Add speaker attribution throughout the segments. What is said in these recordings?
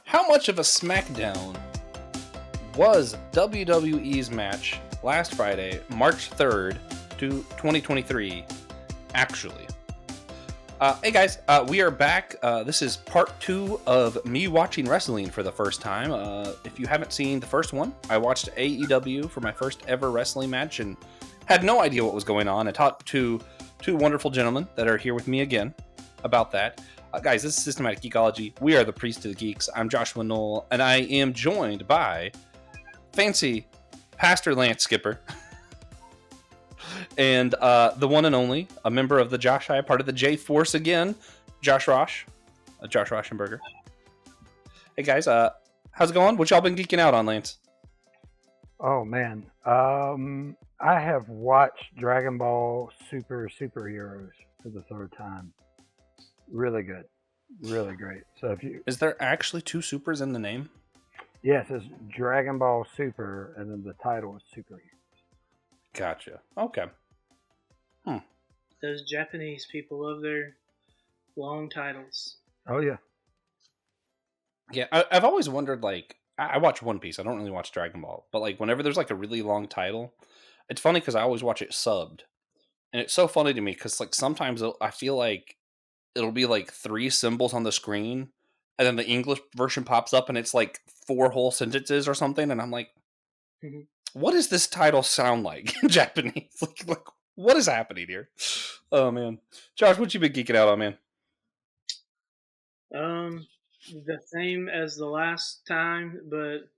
Speaker 1: How much of a smackdown was WWE's match last Friday, March 3rd, 2023, actually? Hey guys, we are back. This is part 2 of me watching wrestling for the first time. If you haven't seen the first one, I watched AEW for my first ever wrestling match and had no idea what was going on. I talked to two wonderful gentlemen that are here with me again about that. Guys, this is Systematic Geekology. We are the Priest of the Geeks. I'm Joshua Knoll, and I am joined by fancy Pastor Lance Skipper and the one and only, a member of the Josh I, part of the J Force again, Josh Rosh, Josh Rauschenberger. Hey guys, how's it going? What y'all been geeking out on, Lance?
Speaker 2: Oh man, I have watched Dragon Ball Superheroes for the third time. Really good, really great. So
Speaker 1: is there actually two supers in the name?
Speaker 2: Yes, it's Dragon Ball Super, and then the title is Superheroes.
Speaker 1: Gotcha. Okay.
Speaker 3: Those Japanese people love their long titles.
Speaker 2: Oh yeah.
Speaker 1: Yeah, I've always wondered, like, I watch One Piece. I don't really watch Dragon Ball. But, like, whenever there's, like, a really long title, it's funny because I always watch it subbed. And it's so funny to me because, like, sometimes I feel like it'll be, like, 3 symbols on the screen, and then the English version pops up, and it's, like, 4 whole sentences or something, and I'm like, what does this title sound like in Japanese? Like, what is happening here? Oh, man. Josh, what you been geeking out on, man?
Speaker 3: The same as the last time, but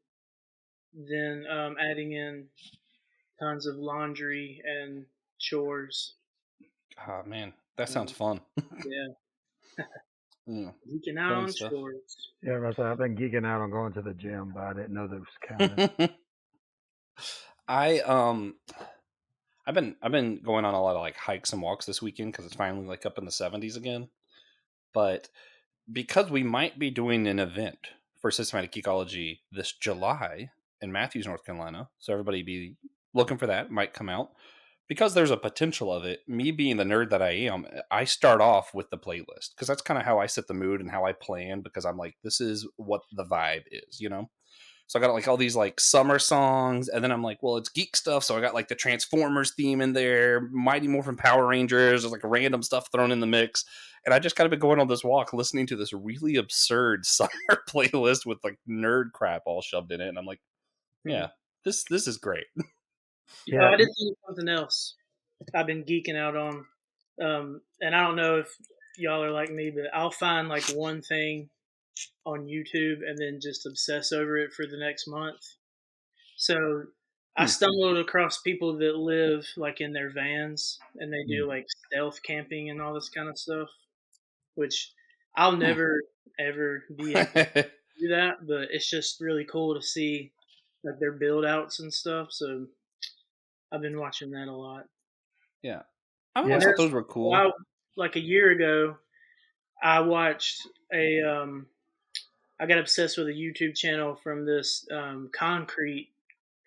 Speaker 3: then adding in tons of laundry and chores.
Speaker 1: Oh, man. That sounds fun.
Speaker 3: Yeah.
Speaker 1: Yeah.
Speaker 3: Geeking out on chores.
Speaker 2: Yeah, I've been geeking out on going to the gym, but I didn't know those counted.
Speaker 1: I've been going on a lot of like hikes and walks this weekend because it's finally like up in the 70s again. But because we might be doing an event for Systematic Geekology this July in Matthews, North Carolina, so everybody be looking for that. It might come out. Because there's a potential of it, me being the nerd that I am, I start off with the playlist because that's kind of how I set the mood and how I plan, because I'm like, this is what the vibe is, you know? So I got like all these like summer songs, and then I'm like, well, it's geek stuff, so I got like the Transformers theme in there, Mighty Morphin Power Rangers, there's like random stuff thrown in the mix. And I just kind of been going on this walk listening to this really absurd summer playlist with like nerd crap all shoved in it, and I'm like, yeah, this is great.
Speaker 3: Yeah, I did think of something else I've been geeking out on, and I don't know if y'all are like me, but I'll find like one thing on YouTube and then just obsess over it for the next month. So I stumbled across people that live like in their vans and they do like stealth camping and all this kind of stuff, which I'll never ever be able to do that, but it's just really cool to see like their build outs and stuff. So I've been watching that a lot.
Speaker 1: Yeah. I always thought those were cool.
Speaker 3: Like a year ago, I watched I got obsessed with a YouTube channel from this concrete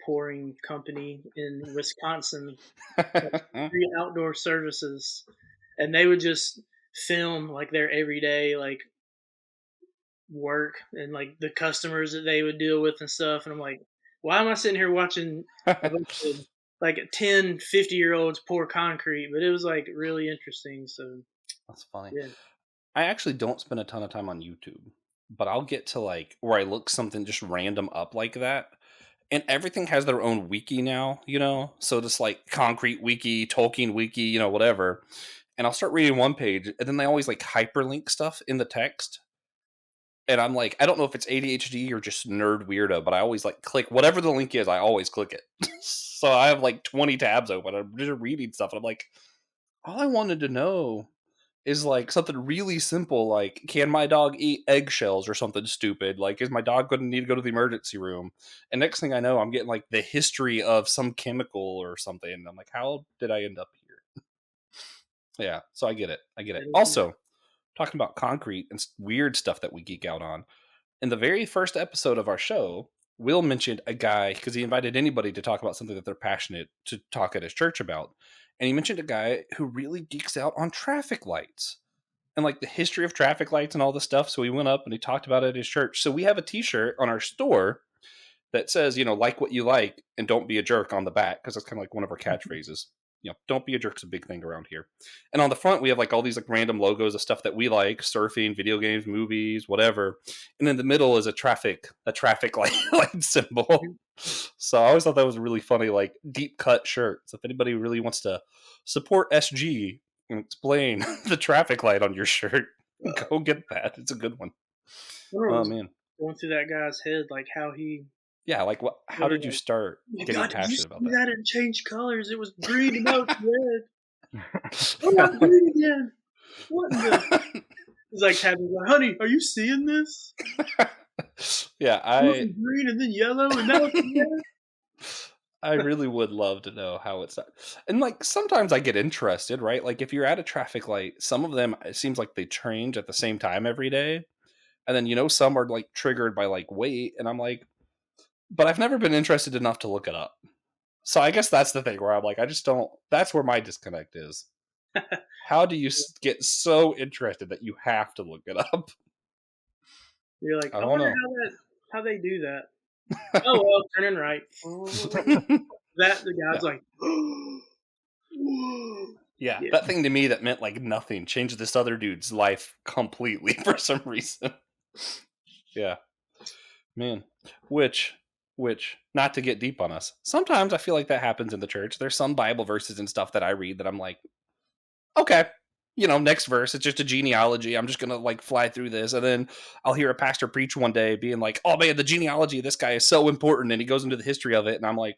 Speaker 3: pouring company in Wisconsin, Free Outdoor Services, and they would just film like their everyday like work and like the customers that they would deal with and stuff. And I'm like, why am I sitting here watching a bunch of like 10, 50-year-olds pour concrete? But it was like really interesting. So
Speaker 1: that's funny.
Speaker 3: Yeah.
Speaker 1: I actually don't spend a ton of time on YouTube, but I'll get to like where I look something just random up like that. And everything has their own wiki now, you know? So just like concrete wiki, Tolkien wiki, you know, whatever. And I'll start reading one page, and then they always like hyperlink stuff in the text. And I'm like, I don't know if it's ADHD or just nerd weirdo, but I always like click whatever the link is. I always click it. So I have like 20 tabs open. I'm just reading stuff. And I'm like, all I wanted to know is like something really simple. Like, can my dog eat eggshells or something stupid? Like, is my dog going to need to go to the emergency room? And next thing I know, I'm getting like the history of some chemical or something. And I'm like, how did I end up here? Yeah. So I get it. Also, talking about concrete and weird stuff that we geek out on. In the very first episode of our show, Will mentioned a guy, because he invited anybody to talk about something that they're passionate to talk at his church about. And he mentioned a guy who really geeks out on traffic lights. and like the history of traffic lights and all this stuff. So he went up and he talked about it at his church. So we have a T-shirt on our store that says, like what you like and don't be a jerk on the back, because that's kind of like one of our catchphrases. Don't be a jerk's a big thing around here. And on the front, we have like all these like random logos of stuff that we like: surfing, video games, movies, whatever. And in the middle is a traffic light symbol. So I always thought that was a really funny, like deep cut shirt. So if anybody really wants to support SG and explain the traffic light on your shirt, go get that. It's a good one. Oh man.
Speaker 3: Going through that guy's head, like how he.
Speaker 1: Yeah, like what? How did you start getting passionate about that?
Speaker 3: That didn't change colors. It was green and now it's red. Oh, not green again. What in the? He's like tapping, like, honey, are you seeing this?
Speaker 1: Yeah,
Speaker 3: it was green and then yellow and now it's red.
Speaker 1: I really would love to know how it's done. And like sometimes I get interested, right? Like if you're at a traffic light, some of them it seems like they change at the same time every day. And then some are like triggered by like weight, and I'm like, but I've never been interested enough to look it up. So I guess that's the thing where I'm like, I just don't. That's where my disconnect is. How do you get so interested that you have to look it up?
Speaker 3: You're like, I wonder how they do that. Oh well, turning right. The guy's like,
Speaker 1: yeah, that thing to me that meant like nothing changed this other dude's life completely for some reason. Yeah, man. Which, not to get deep on us, sometimes I feel like that happens in the church. There's some Bible verses and stuff that I read that I'm like, okay, next verse, it's just a genealogy. I'm just going to like fly through this. And then I'll hear a pastor preach one day being like, oh man, the genealogy of this guy is so important. And he goes into the history of it. And I'm like,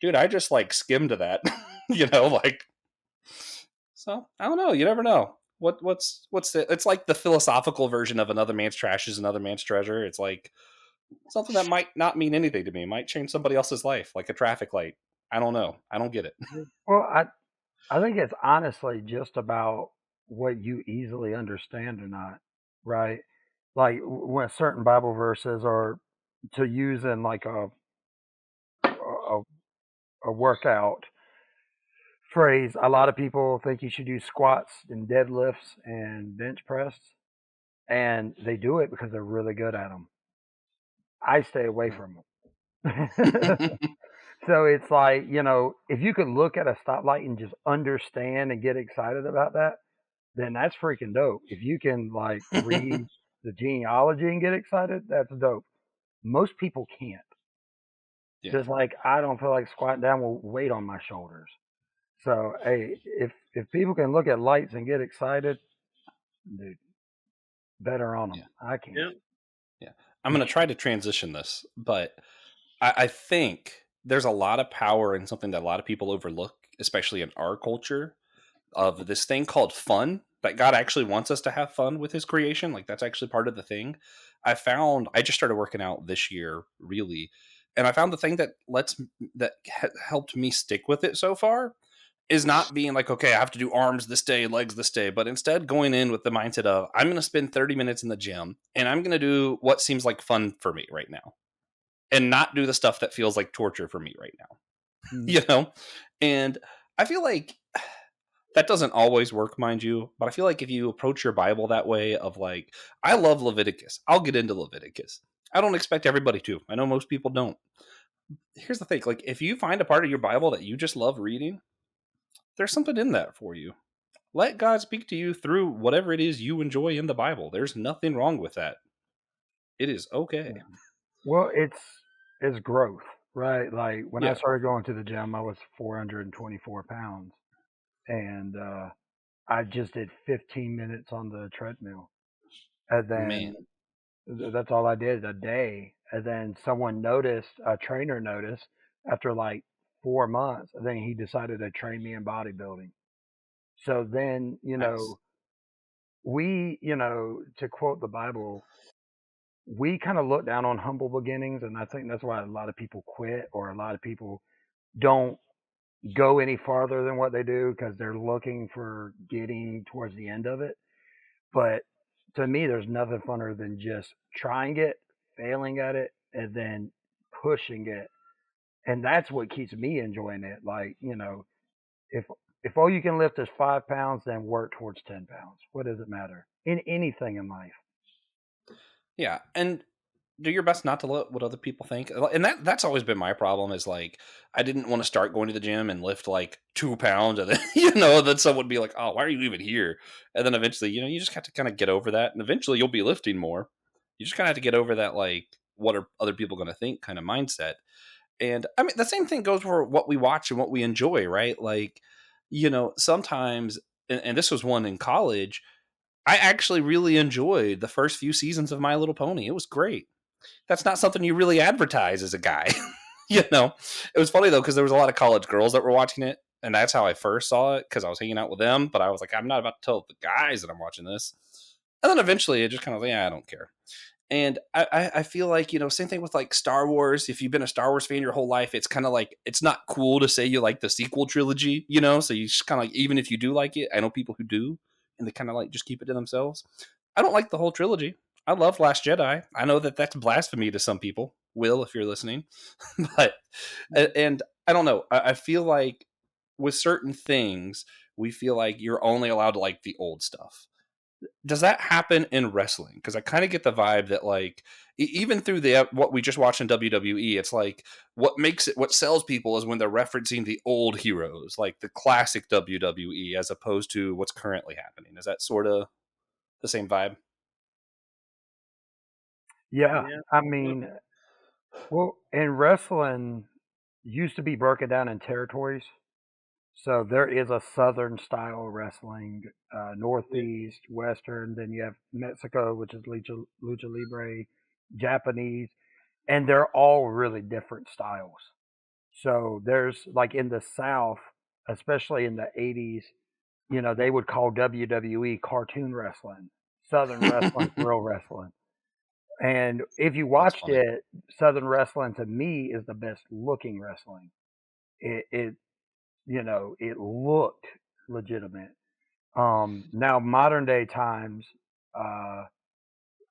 Speaker 1: dude, I just like skimmed that, like, so I don't know. You never know. What's it's like the philosophical version of another man's trash is another man's treasure. It's like, something that might not mean anything to me might change somebody else's life, like a traffic light. I don't know. I don't get it.
Speaker 2: Well, I think it's honestly just about what you easily understand or not, right? Like when certain Bible verses are to use in like a workout phrase. A lot of people think you should do squats and deadlifts and bench press, and they do it because they're really good at them. I stay away from them. So it's like, if you could look at a stoplight and just understand and get excited about that, then that's freaking dope. If you can like read the genealogy and get excited, that's dope. Most people can't. Yeah. Just like I don't feel like squatting down with weight on my shoulders. So hey, if people can look at lights and get excited, dude, better on them. Yeah. I can't.
Speaker 1: Yeah. I'm gonna try to transition this, but I think there's a lot of power in something that a lot of people overlook, especially in our culture, of this thing called fun. That God actually wants us to have fun with his creation. Like that's actually part of the thing. I just started working out this year, really. And I found the thing that helped me stick with it so far is not being like, okay, I have to do arms this day, legs this day, but instead going in with the mindset of I'm going to spend 30 minutes in the gym and I'm going to do what seems like fun for me right now and not do the stuff that feels like torture for me right now. And I feel like that doesn't always work, mind you, but I feel like if you approach your Bible that way of like, I love Leviticus, I'll get into Leviticus. I don't expect everybody to. I know most people don't. Here's the thing, like if you find a part of your Bible that you just love reading, there's something in that for you. Let God speak to you through whatever it is you enjoy in the Bible. There's nothing wrong with that. It is okay.
Speaker 2: Well, it's growth, right? Like when I started going to the gym, I was 424 pounds. And I just did 15 minutes on the treadmill. And then that's all I did a day. And then a trainer noticed after like 4 months, and then he decided to train me in bodybuilding. So then, we, to quote the Bible, we kind of look down on humble beginnings. And I think that's why a lot of people quit, or a lot of people don't go any farther than what they do because they're looking for getting towards the end of it. But to me, there's nothing funner than just trying it, failing at it, and then pushing it. And that's what keeps me enjoying it. Like, if If all you can lift is 5 pounds, then work towards 10 pounds. What does it matter in anything in life?
Speaker 1: Yeah, and do your best not to let what other people think. And that's always been my problem is like I didn't want to start going to the gym and lift like 2 pounds and then then someone would be like, oh, why are you even here? And then eventually, you just have to kind of get over that. And eventually you'll be lifting more. You just kind of have to get over that like what are other people going to think kind of mindset. And I mean the same thing goes for what we watch and what we enjoy, right? Like, sometimes and this was one in college, I actually really enjoyed the first few seasons of My Little Pony. It was great. That's not something you really advertise as a guy. It was funny though because there was a lot of college girls that were watching it, and that's how I first saw it because I was hanging out with them. But I was like, I'm not about to tell the guys that I'm watching this. And then eventually, it just kind of like, yeah, I don't care. And I feel like same thing with like Star Wars. If you've been a Star Wars fan your whole life, it's kind of like it's not cool to say you like the sequel trilogy. So you just kind of like even if you do like it, I know people who do, and they kind of like just keep it to themselves. I don't like the whole trilogy. I love Last Jedi. I know that that's blasphemy to some people. Will, if you're listening, but and I don't know. I feel like with certain things, we feel like you're only allowed to like the old stuff. Does that happen in wrestling? Because I kind of get the vibe that like even through the what we just watched in WWE, it's like what sells people is when they're referencing the old heroes, like the classic WWE, as opposed to what's currently happening. Is that sort of the same vibe?
Speaker 2: Yeah,
Speaker 3: Yeah.
Speaker 2: I mean, well, in wrestling, used to be broken down in territories. So there is a southern style wrestling,
Speaker 3: Yeah.
Speaker 2: northeast, western. Then you have Mexico, which is lucha libre, Japanese, and they're all really different styles. So there's like in the South, especially in the 80s, they would call WWE cartoon wrestling. Southern wrestling's real wrestling. And if you
Speaker 1: That's
Speaker 2: watched
Speaker 1: funny.
Speaker 2: it, Southern wrestling to me is the best looking wrestling. It it looked legitimate. Now modern day times, uh,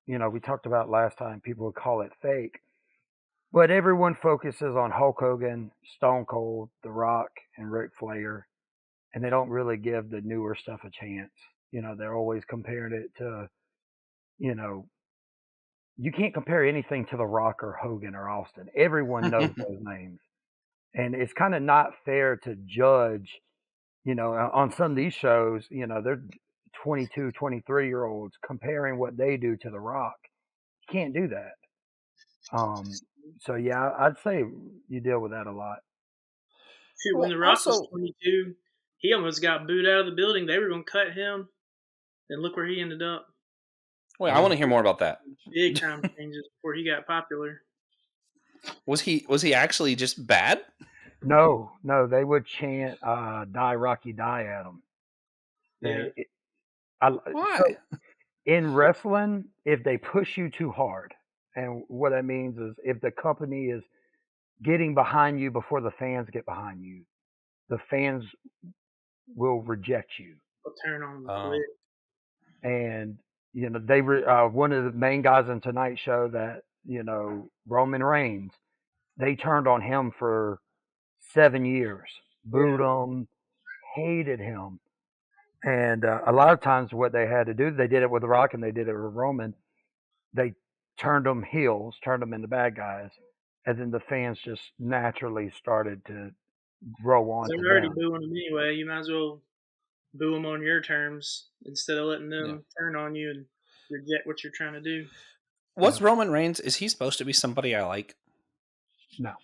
Speaker 2: we talked about last time people would call it fake, but everyone focuses on Hulk Hogan, Stone Cold, The Rock, and Ric Flair, and they don't really give the newer stuff a chance. They're always comparing it to, you know, you can't compare anything to The Rock or Hogan or Austin. Everyone knows those names. And it's kind of not fair to judge, on some of these shows, they're 22, 23-year olds comparing what they do to The Rock. You can't do that. So yeah, I'd say you deal with that a lot.
Speaker 3: Shoot, when
Speaker 1: Well,
Speaker 3: The Rock was
Speaker 1: also,
Speaker 3: 22, he almost got booed out of the building. They were going to cut him, and look where he ended up.
Speaker 1: wait, I
Speaker 2: Yeah.
Speaker 1: want to hear more about that.
Speaker 3: Big time changes before he got popular.
Speaker 1: Was he actually just bad?
Speaker 2: No, no, they would chant "Die Rocky Die" at him.
Speaker 3: Yeah.
Speaker 2: They, I,
Speaker 1: Why?
Speaker 2: so in wrestling, if they push you too hard, and what that means is if the company is getting behind you before the fans get behind you, the fans will reject you.
Speaker 3: He'll turn on the
Speaker 1: Oh,
Speaker 3: quit.
Speaker 2: And one of the main guys in Tonight Show that Roman Reigns, they turned on him for 7 years,
Speaker 3: Yeah.
Speaker 2: booed him, hated him, and a lot of times what they had to do, they did it with The Rock and they did it with Roman. They turned them heels, turned them into bad guys, and then the fans just naturally started to grow on to
Speaker 3: They're already
Speaker 2: them.
Speaker 3: booing him anyway. You might as well boo them on your terms instead of letting
Speaker 1: yeah.
Speaker 3: them turn on you and reject what you're trying to do.
Speaker 1: Was
Speaker 2: Yep.
Speaker 1: Roman Reigns? Is he supposed to be somebody I like?
Speaker 2: No.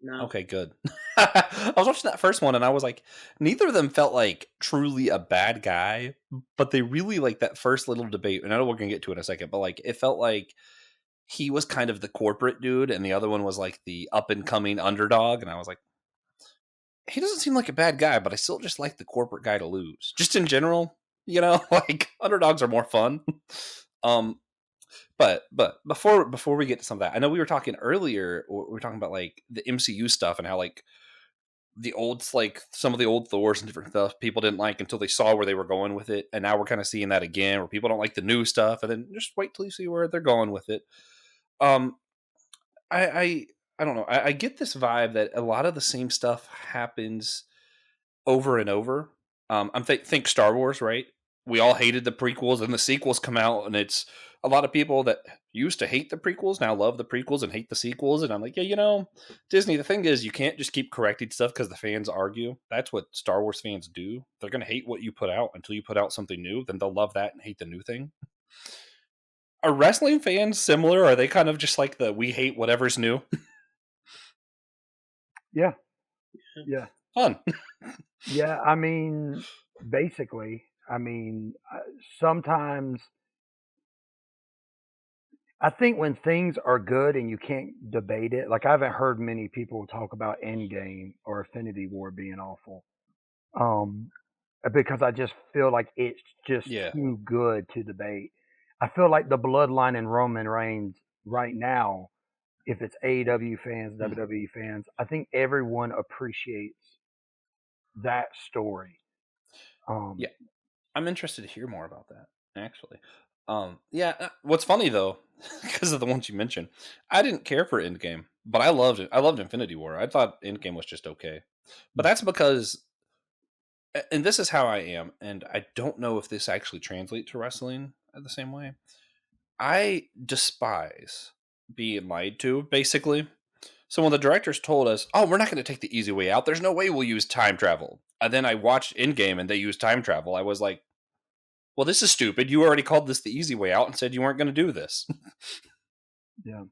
Speaker 3: No.
Speaker 1: Okay, good. I was watching that first one and I was like, neither of them felt like truly a bad guy, but they really like that first little debate. And I know we're gonna get to it in a second, but like it felt like he was kind of the corporate dude and the other one was like the up and coming underdog. And I was like, he doesn't seem like a bad guy, but I still just like the corporate guy to lose. Just in general, like underdogs are more fun. Um, but before we get to some of that, I know we were talking earlier. We were talking about like the MCU stuff and how like the old like some of the old Thors and different stuff people didn't like until they saw where they were going with it, and now we're kind of seeing that again, where people don't like the new stuff, and then just wait till you see where they're going with it. Um, I I don't know. I get this vibe that a lot of the same stuff happens over and over. Think Star Wars, right? We all hated the prequels, and the sequels come out, and it's a lot of people that used to hate the prequels now love the prequels and hate the sequels. And I'm like, yeah, Disney. The thing is, you can't just keep correcting stuff because the fans argue. That's what Star Wars fans do. They're gonna hate what you put out until you put out something new. Then they'll love that and hate the new thing. Are wrestling fans similar? Are they kind of just like the we hate whatever's new?
Speaker 2: Yeah. Yeah.
Speaker 1: Fun.
Speaker 2: Yeah. I mean, basically, sometimes I think when things are good and you can't debate it, like I haven't heard many people talk about Endgame or Infinity War being awful. Um, because I just feel like it's just
Speaker 1: Yeah.
Speaker 2: too good to debate. I feel like the bloodline in Roman Reigns right now, if it's AEW fans, WWE fans, I think everyone appreciates that story.
Speaker 1: Yeah. I'm interested to hear more about that, actually. What's funny though, because of the ones you mentioned, I didn't care for Endgame, but I loved it. I loved Infinity War. I thought Endgame was just okay. But that's because and this is how I am, and I don't know if this actually translates to wrestling the same way. I despise being lied to, basically. So when the directors told us, "Oh, we're not going to take the easy way out. There's no way we'll use time travel," and then I watched Endgame and they used time travel, I was like, well, this is stupid. You already called this the easy way out and said you weren't going to do this.
Speaker 2: Yeah.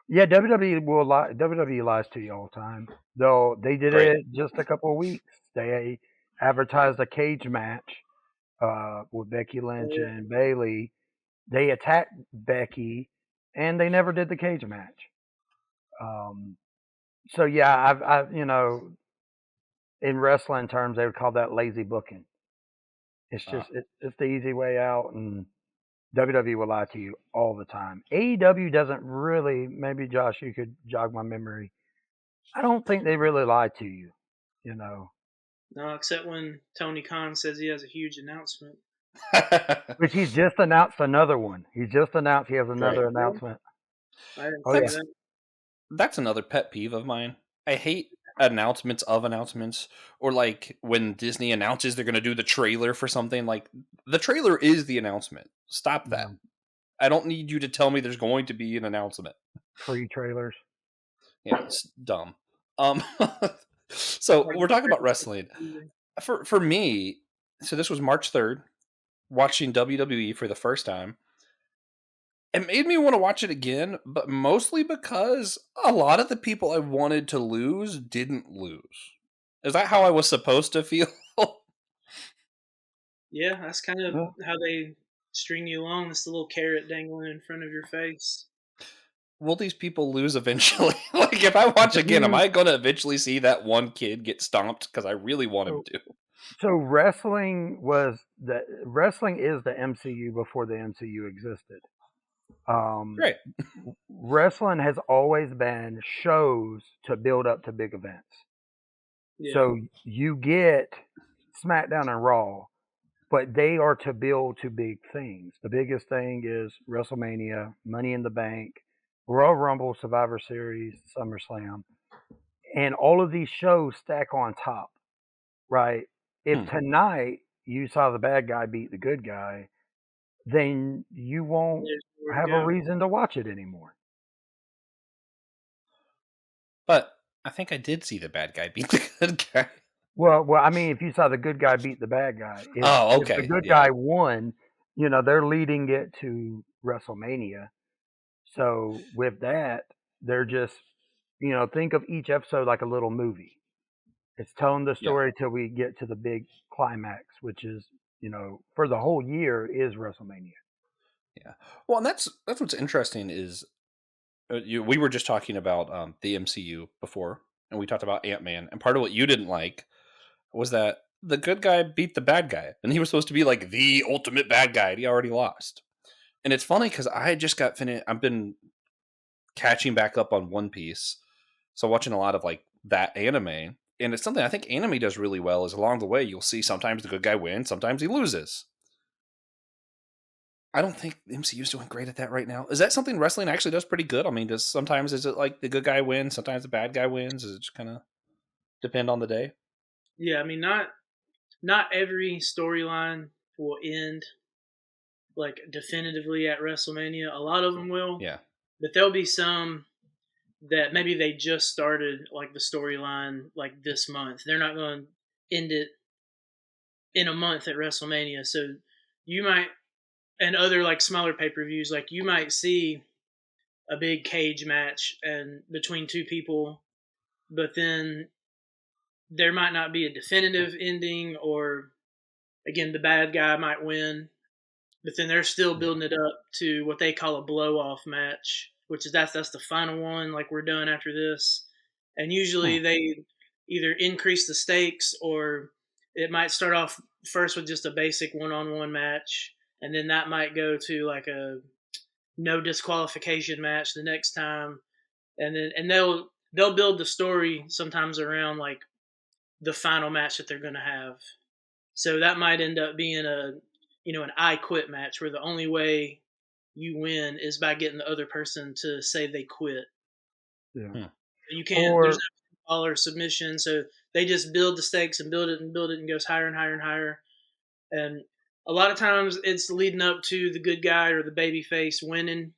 Speaker 2: Yeah, WWE lies to you all the time. Though they did
Speaker 1: Great.
Speaker 2: it just a couple of weeks. They advertised a cage match with Becky Lynch and Bailey. They attacked Becky, and they never did the cage match. So yeah, I've in wrestling terms, they would call that lazy booking. It's just it's the easy way out, and WWE will lie to you all the time. AEW doesn't really. Maybe Josh, you could jog my memory. I don't think they really lie to you. You know,
Speaker 3: No, except when Tony Khan says he has a huge announcement.
Speaker 2: which he's just announced another one. He's just announced he has another announcement.
Speaker 3: I didn't
Speaker 2: Oh
Speaker 3: see
Speaker 2: yeah,
Speaker 3: that.
Speaker 1: That's another pet peeve of mine. I hate announcements of announcements, or like when Disney announces they're going to do the trailer for something. Like the trailer is the announcement. Stop that. I don't need you to tell me there's going to be an announcement.
Speaker 2: pre-trailers.
Speaker 1: Yeah, it's dumb. Um, so
Speaker 3: Like,
Speaker 1: we're talking about wrestling. For me, so this was March 3rd, watching WWE for the first time. It made me want to watch it again, but mostly because a lot of the people I wanted to lose didn't lose. Is that how I was supposed to feel?
Speaker 3: yeah, that's kind of
Speaker 2: Yeah.
Speaker 3: how they string you along. This little carrot dangling in front of your face.
Speaker 1: Will these people lose eventually? Like, if I watch
Speaker 2: Have
Speaker 1: again, am
Speaker 2: you?
Speaker 1: I going to eventually see that one kid get stomped? Because I really want him
Speaker 2: So,
Speaker 1: to.
Speaker 2: so wrestling is the MCU before the MCU existed.
Speaker 1: Great.
Speaker 2: Wrestling has always been shows to build up to big events.
Speaker 3: Yeah.
Speaker 2: So you get SmackDown and Raw, but they are to build to big things. The biggest thing is WrestleMania, Money in the Bank, Royal Rumble, Survivor Series, SummerSlam, and all of these shows stack on top, right? If tonight you saw the bad guy beat the good guy, then you won't
Speaker 3: There's nowhere to
Speaker 2: have a
Speaker 3: go.
Speaker 2: reason to watch it anymore.
Speaker 1: But I think I did see the bad guy beat the good guy.
Speaker 2: Well, I mean, if you saw the good guy beat the bad guy,
Speaker 1: Oh,
Speaker 2: if the
Speaker 1: okay.
Speaker 2: good
Speaker 1: Yeah.
Speaker 2: guy won, they're leading it to WrestleMania. So with that, they're just, think of each episode like a little movie. It's telling the
Speaker 1: Yeah.
Speaker 2: story till we get to the big climax, which is, for the whole year is WrestleMania.
Speaker 1: Yeah. Well, and that's what's interesting is we were just talking about the MCU before, and we talked about Ant-Man, and part of what you didn't like was that the good guy beat the bad guy, and he was supposed to be like the ultimate bad guy, and he already lost. And it's funny because I just got finished. I've been catching back up on One Piece, so watching a lot of like that anime, and it's something I think anime does really well. Is along the way you'll see sometimes the good guy wins, sometimes he loses. I don't think the MCU is doing great at that right now. Is that something wrestling actually does pretty good? I mean, is it like the good guy wins, sometimes the bad guy wins? Does it just kind of depend on the day?
Speaker 3: Yeah, I mean, not not every storyline will end like definitively at WrestleMania. A lot of them will,
Speaker 1: Yeah.
Speaker 3: but there'll be some that maybe they just started like the storyline like this month. They're not going to end it in a month at WrestleMania. So you might, and other like smaller pay per views, like you might see a big cage match and between two people, but then there might not be a definitive ending, or again the bad guy might win, but then they're still building it up to what they call a blow off match, which is that's the final one. Like we're done after this, and usually they either increase the stakes or it might start off first with just a basic one on one match, and then that might go to like a no disqualification match the next time, and they'll build the story sometimes around like the final match that they're going to have. So that might end up being an I quit match where the only way you win is by getting the other person to say they quit.
Speaker 2: Yeah.
Speaker 3: You can't. There's no fall or submission, so they just build the stakes and build it and build it and goes higher and higher and higher. And a lot of times it's leading up to the good guy or the baby face winning,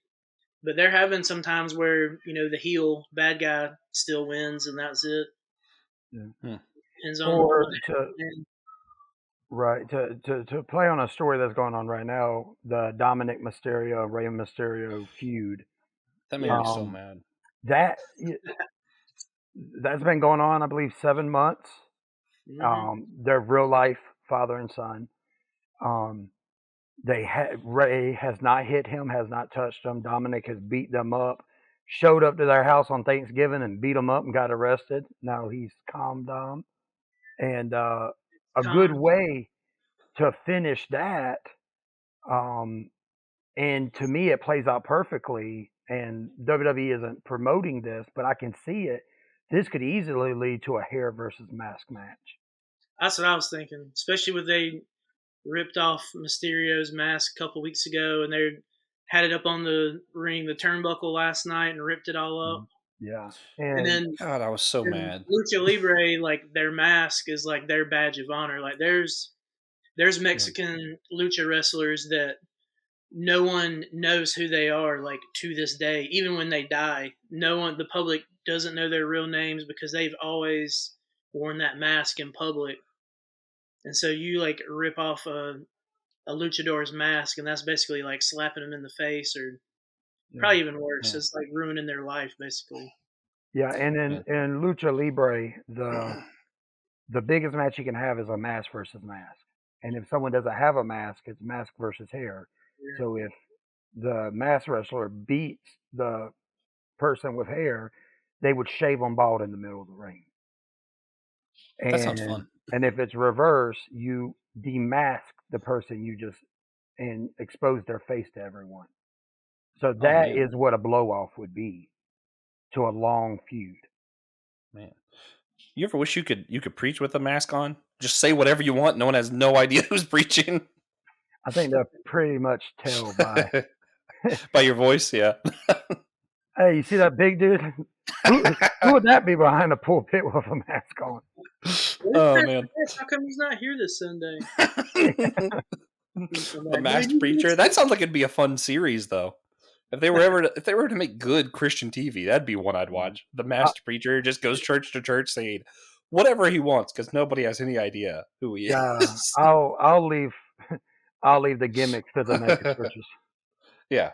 Speaker 3: but they're having some times where the heel bad guy still wins and that's it.
Speaker 2: Yeah.
Speaker 3: Depends on
Speaker 2: Right. To play on a story that's going on right now, the Dominic Mysterio, Rey Mysterio feud.
Speaker 1: That made me so mad.
Speaker 2: That's been going on, I believe, 7 months.
Speaker 3: Mm-hmm.
Speaker 2: They're real life father and son. Ray has not hit him, has not touched him. Dominic has beat them up. Showed up to their house on Thanksgiving and beat them up and got arrested. Now he's calmed down. And a good way to finish that, and to me it plays out perfectly, and WWE isn't promoting this, but I can see it. This could easily lead to a hair versus mask match.
Speaker 3: That's what I was thinking, especially when they ripped off Mysterio's mask a couple weeks ago, and they had it up on the ring, the turnbuckle last night, and ripped it all up.
Speaker 2: Yeah,
Speaker 3: and then
Speaker 1: God, I was so mad.
Speaker 3: Lucha Libre, like their mask is like their badge of honor. Like there's Mexican lucha wrestlers that no one knows who they are, like to this day, even when they die. The public doesn't know their real names because they've always worn that mask in public. And so you like rip off a luchador's mask, and that's basically like slapping them in the face, or probably even worse. It's like ruining their life, basically.
Speaker 2: Yeah, and in Lucha Libre, the biggest match you can have is a mask versus mask. And if someone doesn't have a mask, it's mask versus hair. Yeah. So if the mask wrestler beats the person with hair, they would shave them bald in the middle of the ring.
Speaker 1: That sounds fun.
Speaker 2: And if it's reverse, you demask the person and expose their face to everyone. So that is what a blow off would be to a long feud.
Speaker 1: Man, you ever wish you could preach with a mask on? Just say whatever you want. No one has no idea who's preaching.
Speaker 2: I think they'll pretty much tell by
Speaker 1: by your voice. Yeah.
Speaker 2: Hey, you see that big dude? Who would that be behind a pulpit with a mask on?
Speaker 1: Oh man!
Speaker 3: How come he's not here this Sunday?
Speaker 1: A masked preacher. That sounds like it'd be a fun series, though. If they were to make good Christian TV, that'd be one I'd watch. The masked preacher just goes church to church saying whatever he wants because nobody has any idea who he is.
Speaker 2: I'll leave the gimmicks to the naked churches.
Speaker 1: Yeah.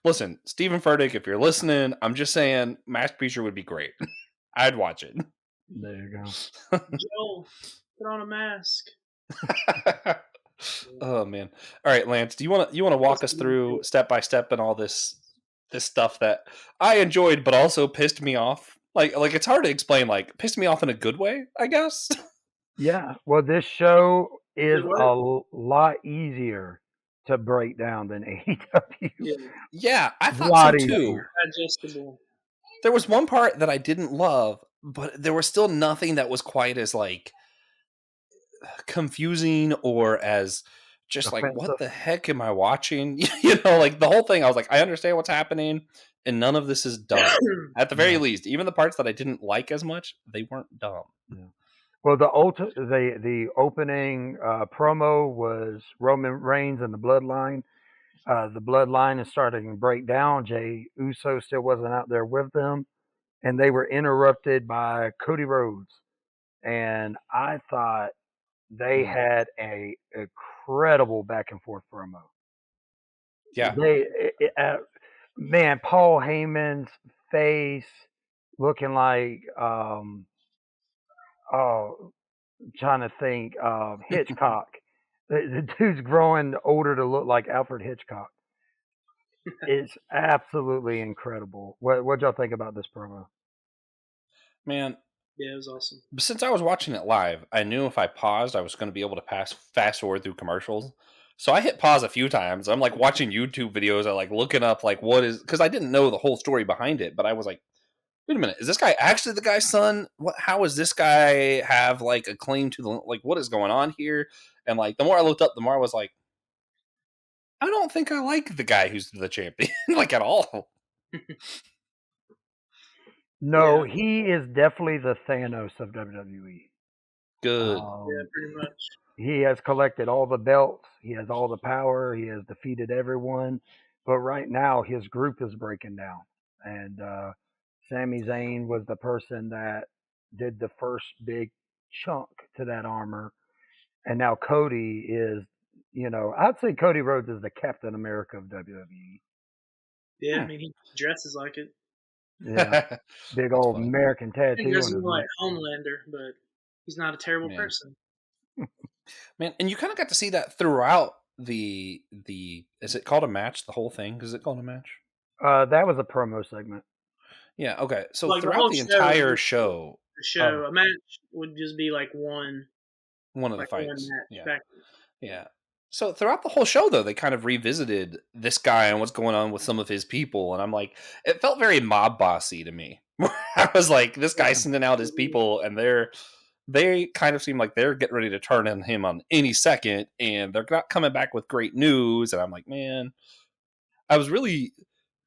Speaker 1: Listen, Stephen Furtick, if you're listening, I'm just saying, masked preacher would be great. I'd watch it.
Speaker 2: There you go.
Speaker 3: Joel, put on a mask.
Speaker 1: Oh man! All right, Lance, do you want to walk us through step by step and all this stuff that I enjoyed, but also pissed me off? Like it's hard to explain. Like pissed me off in a good way, I guess.
Speaker 2: Yeah. Well, this show is a lot easier to break down than AEW.
Speaker 3: Yeah,
Speaker 1: I thought so too.
Speaker 3: Digestible.
Speaker 1: There was one part that I didn't love, but there was still nothing that was quite as like confusing or as just like what the heck am I watching? Like the whole thing. I was like, I understand what's happening, and none of this is dumb. At the very least, even the parts that I didn't like as much, they weren't dumb.
Speaker 2: Yeah. Well, the opening promo was Roman Reigns and the Bloodline. The Bloodline is starting to break down. Jay Uso still wasn't out there with them, and they were interrupted by Cody Rhodes. And I thought they
Speaker 1: Mm.
Speaker 2: had a incredible back and forth promo.
Speaker 1: Yeah.
Speaker 2: Man, Paul Heyman's face looking like oh, I'm trying to think Hitchcock. The dude's growing older to look like Alfred Hitchcock. It's absolutely incredible. What y'all think about this promo?
Speaker 1: Man,
Speaker 3: Yeah, it was awesome.
Speaker 1: since I was watching it live, I knew if I paused, I was going to be able to fast forward through commercials. So I hit pause a few times. I'm like watching YouTube videos. I like looking up like what is because I didn't know the whole story behind it, but I was like, wait a minute, is this guy actually the guy's son? What? How does this guy have like a claim to the like? What is going on here? And like the more I looked up, the more I was like, I don't think I like the guy who's the champion like at all.
Speaker 2: No,
Speaker 3: Yeah,
Speaker 2: he is definitely the Thanos of WWE.
Speaker 1: Good.
Speaker 3: yeah,
Speaker 2: Um,
Speaker 3: pretty much.
Speaker 2: he has collected all the belts. He has all the power. He has defeated everyone. But right now, his group is breaking down. And Sami Zayn was the person that did the first big chunk to that armor. And now Cody is, I'd say Cody Rhodes is the Captain America of WWE.
Speaker 3: Yeah, I
Speaker 1: Hmm.
Speaker 3: mean he dresses like it.
Speaker 2: Yeah. Big
Speaker 1: That's
Speaker 2: old
Speaker 1: funny,
Speaker 2: American
Speaker 3: He
Speaker 2: tattoo
Speaker 3: does
Speaker 2: on his
Speaker 3: more like
Speaker 2: neck.
Speaker 3: Homelander, but he's not a terrible
Speaker 1: man.
Speaker 3: person.
Speaker 1: Man, and you kind of got to see that throughout the. Is it called a match? The whole thing? Is it called a match?
Speaker 2: That was a promo segment.
Speaker 1: Yeah. Okay. So
Speaker 3: Like the
Speaker 1: throughout
Speaker 3: whole
Speaker 1: the
Speaker 3: show is
Speaker 1: entire
Speaker 3: just
Speaker 1: show,
Speaker 3: a show.
Speaker 2: Oh,
Speaker 3: A match would just be
Speaker 1: one of the
Speaker 3: like one
Speaker 1: fights.
Speaker 3: match
Speaker 1: Yeah.
Speaker 3: back.
Speaker 1: Yeah. So throughout the whole show, though, they kind of revisited this guy and what's going on with some of his people, and I'm like, it felt very mob bossy to me. I was like, this guy's sending out his people, and they kind of seem like they're getting ready to turn on him on any second, and they're not coming back with great news. And I'm like, man, I was really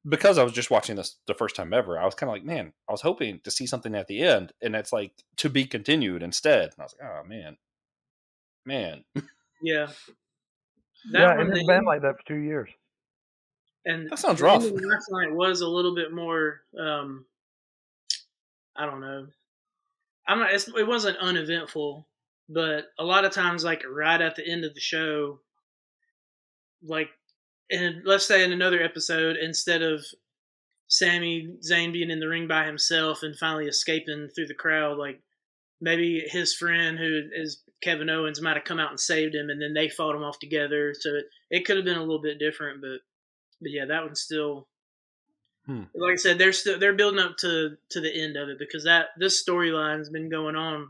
Speaker 1: because I was just watching this the first time ever. I was kind of like, man, I was hoping to see something at the end, and it's like to be continued instead. And I was like, oh man,
Speaker 3: Yeah,
Speaker 2: yeah,
Speaker 3: that
Speaker 2: and
Speaker 3: one.
Speaker 2: it's been like that for 2 years.
Speaker 3: And
Speaker 1: that sounds
Speaker 3: the end
Speaker 1: rough.
Speaker 3: of last night was a little bit more. I don't know. I'm not. It wasn't uneventful, but a lot of times, like right at the end of the show, like, and let's say in another episode, instead of Sami Zayn being in the ring by himself and finally escaping through the crowd, like maybe his friend who is Kevin Owens might have come out and saved him, and then they fought him off together. So it could have been a little bit different, but yeah, that one's still
Speaker 1: Hmm.
Speaker 3: like I said, they're building up to the end of it because that this storyline's been going on.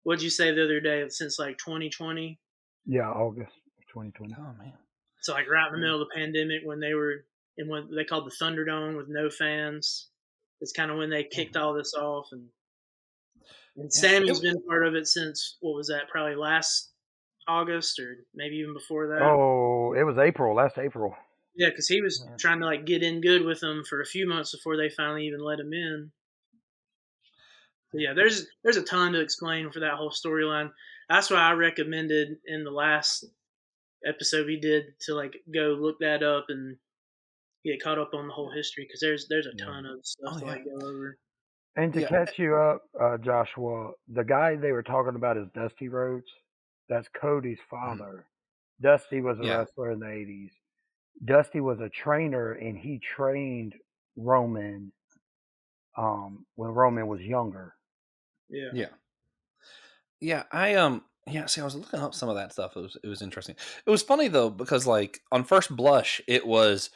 Speaker 3: What'd you say the other day? Since like 2020,
Speaker 2: Yeah, August 2020.
Speaker 1: Oh man,
Speaker 3: so like right in the
Speaker 1: yeah,
Speaker 3: middle of the pandemic when they were in what they called the Thunderdome with no fans. It's kind of when they
Speaker 1: yeah.
Speaker 3: kicked all this off, and
Speaker 1: Yeah.
Speaker 3: Sammy's been part of it since what was that? Probably last August or maybe even before that.
Speaker 2: Oh, it was April, last April.
Speaker 3: Yeah, because he was
Speaker 1: Yeah.
Speaker 3: trying to like get in good with them for a few months before they finally even let him in. So yeah, there's a ton to explain for that whole storyline. That's why I recommended in the last episode we did to like go look that up and get caught up on the whole history because there's a
Speaker 2: Yeah.
Speaker 3: ton of stuff
Speaker 1: Oh
Speaker 3: to
Speaker 1: yeah.
Speaker 3: like go over.
Speaker 2: And to
Speaker 1: Yeah.
Speaker 2: catch you up, Joshua, the guy they were talking about is Dusty Rhodes. That's Cody's
Speaker 1: Mhm.
Speaker 2: father. Dusty was a
Speaker 1: Yeah.
Speaker 2: wrestler in the 80s. Dusty was a trainer, and he trained Roman when Roman was younger.
Speaker 3: Yeah,
Speaker 1: Yeah. Yeah. Yeah, see, I was looking up some of that stuff. It was interesting. It was funny though, because like on first blush, it was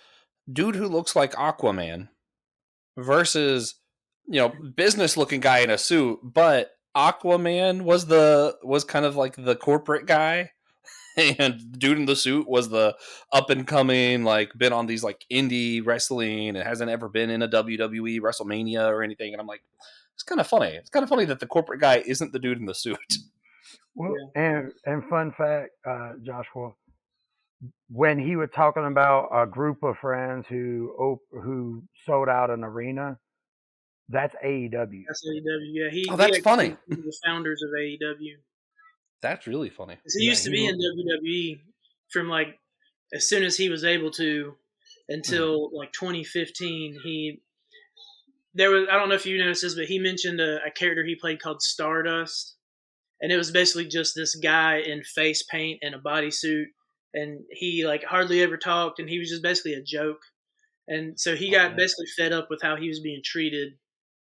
Speaker 1: dude who looks like Aquaman versus business looking guy in a suit, but Aquaman was kind of like the corporate guy, and dude in the suit was the up and coming, like been on these like indie wrestling and hasn't ever been in a WWE WrestleMania or anything. And I'm like, it's kind of funny. It's kind of funny that the corporate guy isn't the dude in the suit.
Speaker 2: Well,
Speaker 3: yeah,
Speaker 2: and fun fact, Joshua, when he was talking about a group of friends who sold out an arena, That's AEW.
Speaker 3: That's AEW. Yeah,
Speaker 1: Oh,
Speaker 3: he
Speaker 1: that's
Speaker 3: actually
Speaker 1: funny.
Speaker 3: is one of the founders of AEW.
Speaker 1: That's really funny.
Speaker 3: 'Cause he
Speaker 2: Yeah,
Speaker 3: used to be in WWE from like as soon as he was able to until like 2015. There was, I don't know if you noticed this, but he mentioned a character he played called Stardust, and it was basically just this guy in face paint and a bodysuit, and he like hardly ever talked, and he was just basically a joke. And so he
Speaker 2: Oh
Speaker 3: got
Speaker 2: man.
Speaker 3: basically fed up with how he was being treated,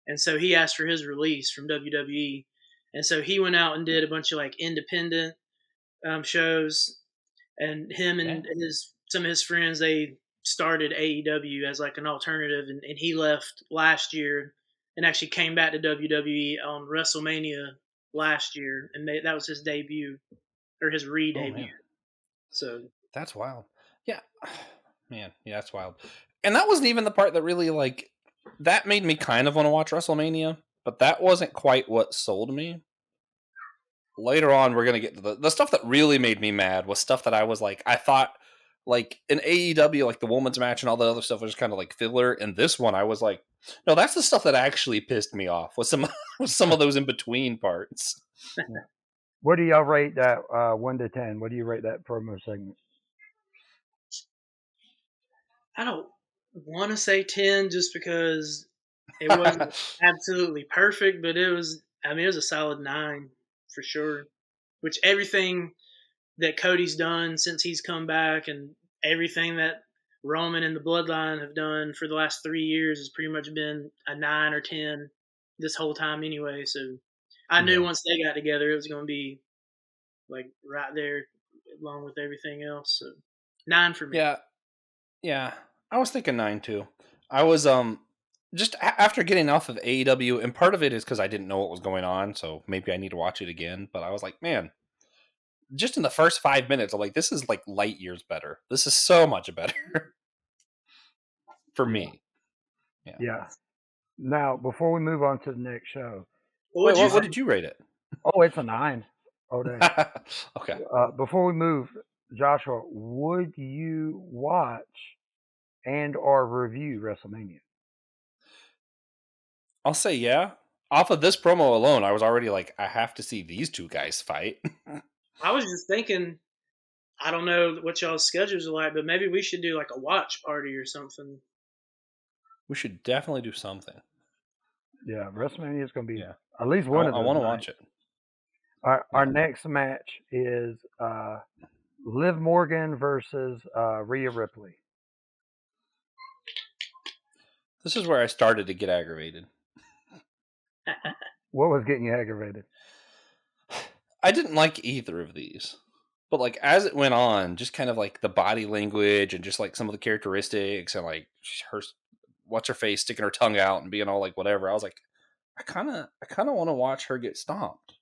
Speaker 3: and so he asked for his release from WWE. And so he went out and did a bunch of like independent shows, and him and
Speaker 1: Damn.
Speaker 3: his some of his friends, they started AEW as like an alternative, and he left last year and actually came back to WWE on WrestleMania last year, and that was his debut or his
Speaker 1: Oh
Speaker 3: re-debut.
Speaker 1: man,
Speaker 3: So
Speaker 1: that's wild. Yeah, man, yeah, that's wild. And that wasn't even the part that really like that made me kind of want to watch WrestleMania, but that wasn't quite what sold me. Later on, we're gonna get to the stuff that really made me mad was stuff that I was like, I thought like in AEW, like the women's match and all the other stuff was just kind of like filler. And this one, I was like, no, that's the stuff that actually pissed me off. Was some was some of those in between parts.
Speaker 2: Yeah. What do y'all rate that 1 to 10? What do you rate that promo segment?
Speaker 3: I don't want to say 10 just because it wasn't absolutely perfect, but it was. I mean, it was a solid 9 for sure. Which everything that Cody's done since he's come back, and everything that Roman and the Bloodline have done for the last 3 years has pretty much been a 9 or 10 this whole time anyway. So I knew once they got together, it was going to be like right there along with everything else. So 9 for me.
Speaker 1: Yeah, yeah. I was thinking 9 too. I was just after getting off of AEW, and part of it is because I didn't know what was going on, so maybe I need to watch it again. But I was like, man, just in the first 5 minutes, I'm like, this is like light years better. This is so much better for me. Yeah.
Speaker 2: Yeah. Now, before we move on to the next show,
Speaker 3: Well,
Speaker 1: Wait, what did you rate it?
Speaker 2: oh, it's a 9. Oh, dang.
Speaker 1: Okay.
Speaker 2: Before we move, Joshua, would you watch and or review WrestleMania?
Speaker 1: I'll say yeah. Off of this promo alone, I was already like, I have to see these two guys fight.
Speaker 3: I was just thinking, I don't know what y'all's schedules are like, but maybe we should do like a watch party or something.
Speaker 1: We should definitely do something.
Speaker 2: Yeah, WrestleMania is going to be
Speaker 1: Yeah.
Speaker 2: at least one of
Speaker 1: I
Speaker 2: those.
Speaker 1: want to
Speaker 2: nights.
Speaker 1: watch it.
Speaker 2: Our next match is Liv Morgan versus Rhea Ripley.
Speaker 1: This is where I started to get aggravated.
Speaker 2: What was getting you aggravated?
Speaker 1: I didn't like either of these. But like as it went on, just kind of like the body language and just like some of the characteristics and like her what's her face sticking her tongue out and being all like whatever, I was like, I kinda want to watch her get stomped.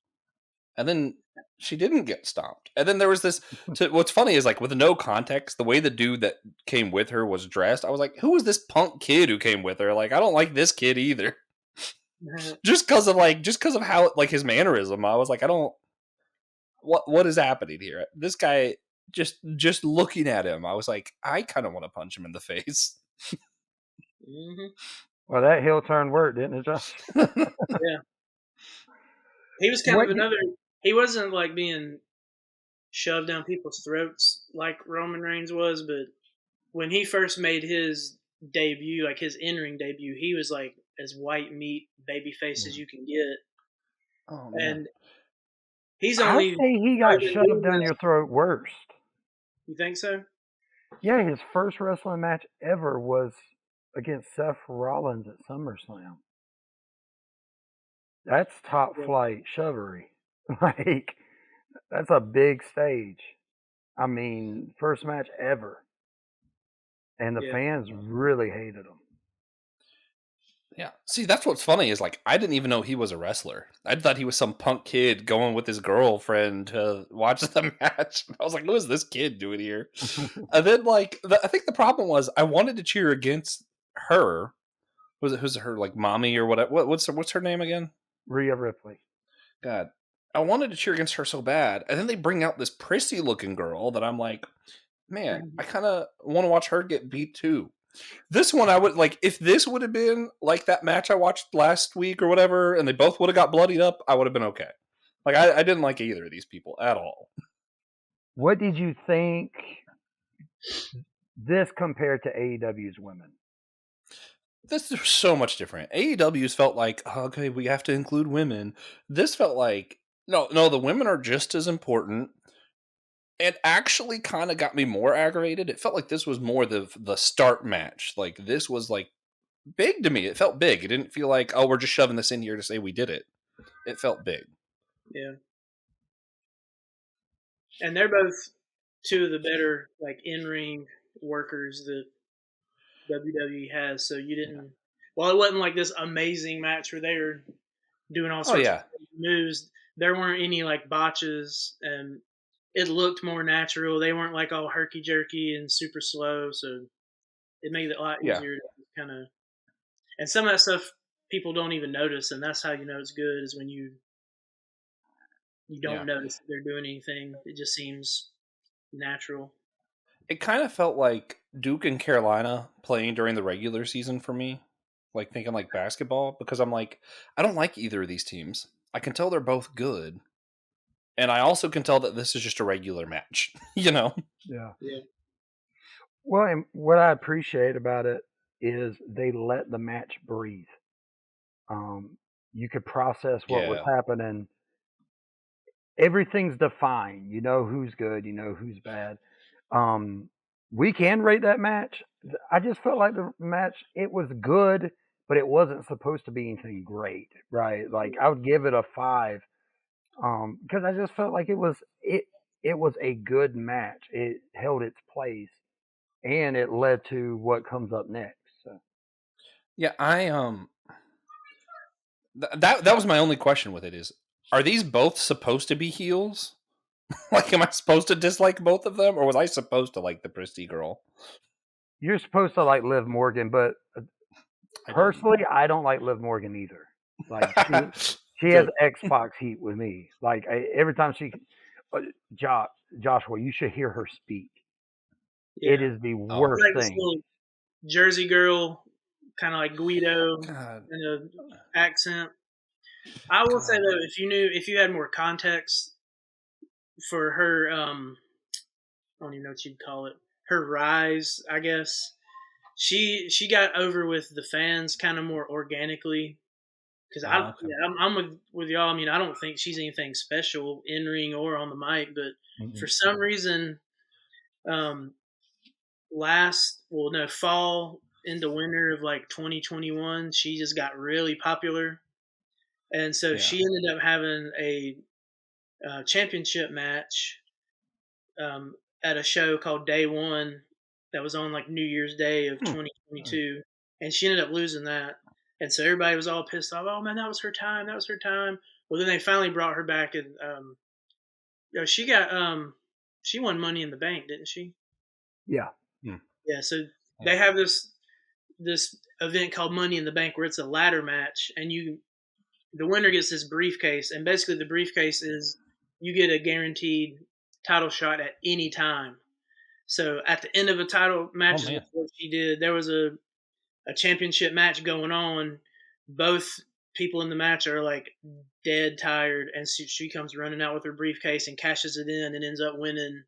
Speaker 1: And then she didn't get stomped. And then there was this what's funny is like with no context, the way the dude that came with her was dressed, I was like, who was this punk kid who came with her? Like, I don't like this kid either. just because of how like his mannerism, I was like, I don't what is happening here? This guy just looking at him, I was like, I kind of want to punch him in the face.
Speaker 3: Mm-hmm.
Speaker 2: Well, that heel turn worked, didn't it, Josh?
Speaker 3: Yeah. He was kind of another. He wasn't like being shoved down people's throats like Roman Reigns was, but when he first made his debut, like his in-ring debut, he was like as white meat babyface as you can get.
Speaker 1: Oh man.
Speaker 3: And he's only.
Speaker 2: I'd say he got shoved down your throat worst.
Speaker 3: You think so?
Speaker 2: Yeah, his first wrestling match ever was against Seth Rollins at SummerSlam. That's top flight shovery. Like, that's a big stage. I mean, first match ever. And the fans really hated him.
Speaker 1: Yeah. See, that's what's funny is like I didn't even know he was a wrestler. I thought he was some punk kid going with his girlfriend to watch the match. I was like, what is this kid doing here? And then like I think the problem was I wanted to cheer against her. Who's her like mommy or whatever? What's her name again?
Speaker 2: Rhea Ripley.
Speaker 1: God, I wanted to cheer against her so bad, and then they bring out this prissy looking girl that I'm like, man, I kind of want to watch her get beat too. This one I would like if this would have been like that match I watched last week or whatever, and they both would have got bloodied up, I would have been okay. Like I didn't like either of these people at all.
Speaker 2: What did you think this compared to AEW's women?
Speaker 1: This is so much different. AEW's felt like, okay, we have to include women. This felt like, no, the women are just as important. It actually kind of got me more aggravated. It felt like this was more the start match. Like this was like big to me. It felt big. It didn't feel like, oh, we're just shoving this in here to say we did it. It felt big.
Speaker 3: Yeah. And they're both two of the better like in-ring workers that WWE has. So you didn't. Well, it wasn't like this amazing match where they were doing all
Speaker 1: Oh
Speaker 3: sorts of
Speaker 1: yeah,
Speaker 3: moves. There weren't any like botches, and it looked more natural. They weren't like all herky jerky and super slow. So it made it a lot
Speaker 1: yeah,
Speaker 3: easier to kind of. And some of that stuff people don't even notice, and that's how you know it's good is when you don't
Speaker 1: yeah.
Speaker 3: notice that they're doing anything. It just seems natural.
Speaker 1: It kind of felt like Duke and Carolina playing during the regular season for me. Like thinking like basketball because I'm like, I don't like either of these teams. I can tell they're both good. And I also can tell that this is just a regular match, you know?
Speaker 2: Yeah.
Speaker 3: Yeah.
Speaker 2: Well, and what I appreciate about it is they let the match breathe. You could process what was
Speaker 1: Yeah.
Speaker 2: happening. Everything's defined. You know who's good. You know who's bad. Um, we can rate that match. I just felt like the match, it was good, but it wasn't supposed to be anything great, right? Like I would give it a 5, because I just felt like it was a good match. It held its place, and it led to what comes up next. So.
Speaker 1: Yeah, that was my only question with it is, are these both supposed to be heels? Like, am I supposed to dislike both of them, or was I supposed to like the Prissy girl?
Speaker 2: You're supposed to like Liv Morgan, but
Speaker 1: I didn't.
Speaker 2: personally, I don't like Liv Morgan either. Like she has
Speaker 1: Good.
Speaker 2: Xbox heat with me. Like every time uh, jo- Joshua, you should hear her speak.
Speaker 3: Yeah.
Speaker 2: It is the
Speaker 1: Oh
Speaker 2: worst
Speaker 3: Like this
Speaker 2: thing.
Speaker 3: little Jersey girl, kind of like Guido
Speaker 1: God,
Speaker 3: in a accent. I will say
Speaker 1: God.
Speaker 3: though, if you had more context for her, I don't even know what you'd call it, her rise, I guess. She got over with the fans kind of more organically because
Speaker 1: Okay.
Speaker 3: I'm with y'all. I mean, I don't think she's anything special in ring or on the mic, but for
Speaker 2: Mm-mm.
Speaker 3: some reason, um, fall into winter of like 2021, she just got really popular, and so
Speaker 1: Yeah.
Speaker 3: she ended up having a championship match at a show called Day One that was on like New Year's Day of
Speaker 1: Hmm.
Speaker 3: 2022, and she ended up losing that. And so everybody was all pissed off. Oh man, that was her time. That was her time. Well, then they finally brought her back, and she got she won Money in the Bank, didn't she?
Speaker 2: Yeah.
Speaker 1: Hmm.
Speaker 3: Yeah. So
Speaker 1: Yeah.
Speaker 3: they have this event called Money in the Bank where it's a ladder match, and the winner gets this briefcase, and basically the briefcase is you get a guaranteed title shot at any time. So at the end of a title
Speaker 1: Oh
Speaker 3: match is
Speaker 1: man.
Speaker 3: what she did. There was a championship match going on. Both people in the match are like dead tired, and she comes running out with her briefcase and cashes it in and ends up winning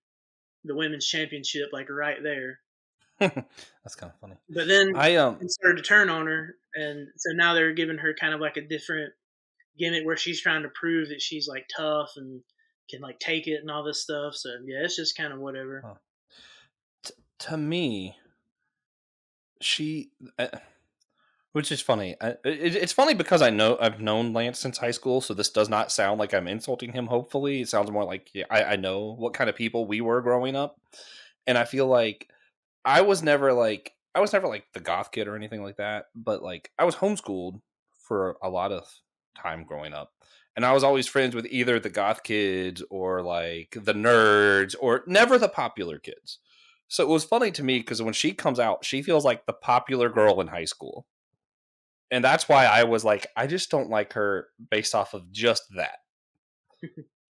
Speaker 3: the women's championship like right there.
Speaker 1: That's kind of funny.
Speaker 3: But then
Speaker 1: I
Speaker 3: it started to turn on her, and so now they're giving her kind of like a different gimmick where she's trying to prove that she's like tough and can like take it and all this stuff. So yeah, it's just kind of whatever.
Speaker 1: huh. To me, she, which is funny. It's funny because I've known Lance since high school, so this does not sound like I'm insulting him. Hopefully, it sounds more like yeah, I know what kind of people we were growing up, and I feel like I was never like the goth kid or anything like that, but like I was homeschooled for a lot of time growing up. And I was always friends with either the goth kids or like the nerds or never the popular kids. So it was funny to me because when she comes out, she feels like the popular girl in high school. And that's why I was like, I just don't like her based off of just that.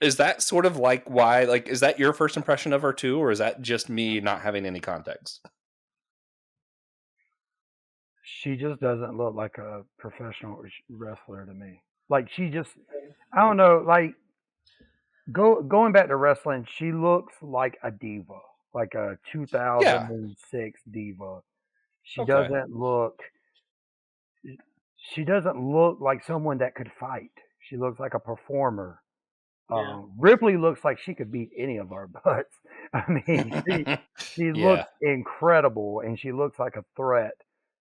Speaker 1: Is that sort of like why, like, is that your first impression of her too? Or is that just me not having any context?
Speaker 2: She just doesn't look like a professional wrestler to me. Like she just, I don't know. Like going back to wrestling, she looks like a diva, like a
Speaker 1: Yeah.
Speaker 2: 2006 diva. She
Speaker 1: Okay.
Speaker 2: doesn't look. She doesn't look like someone that could fight. She looks like a performer.
Speaker 3: Yeah.
Speaker 2: Ripley looks like she could beat any of our butts. I mean, she
Speaker 1: Yeah.
Speaker 2: looks incredible, and she looks like a threat.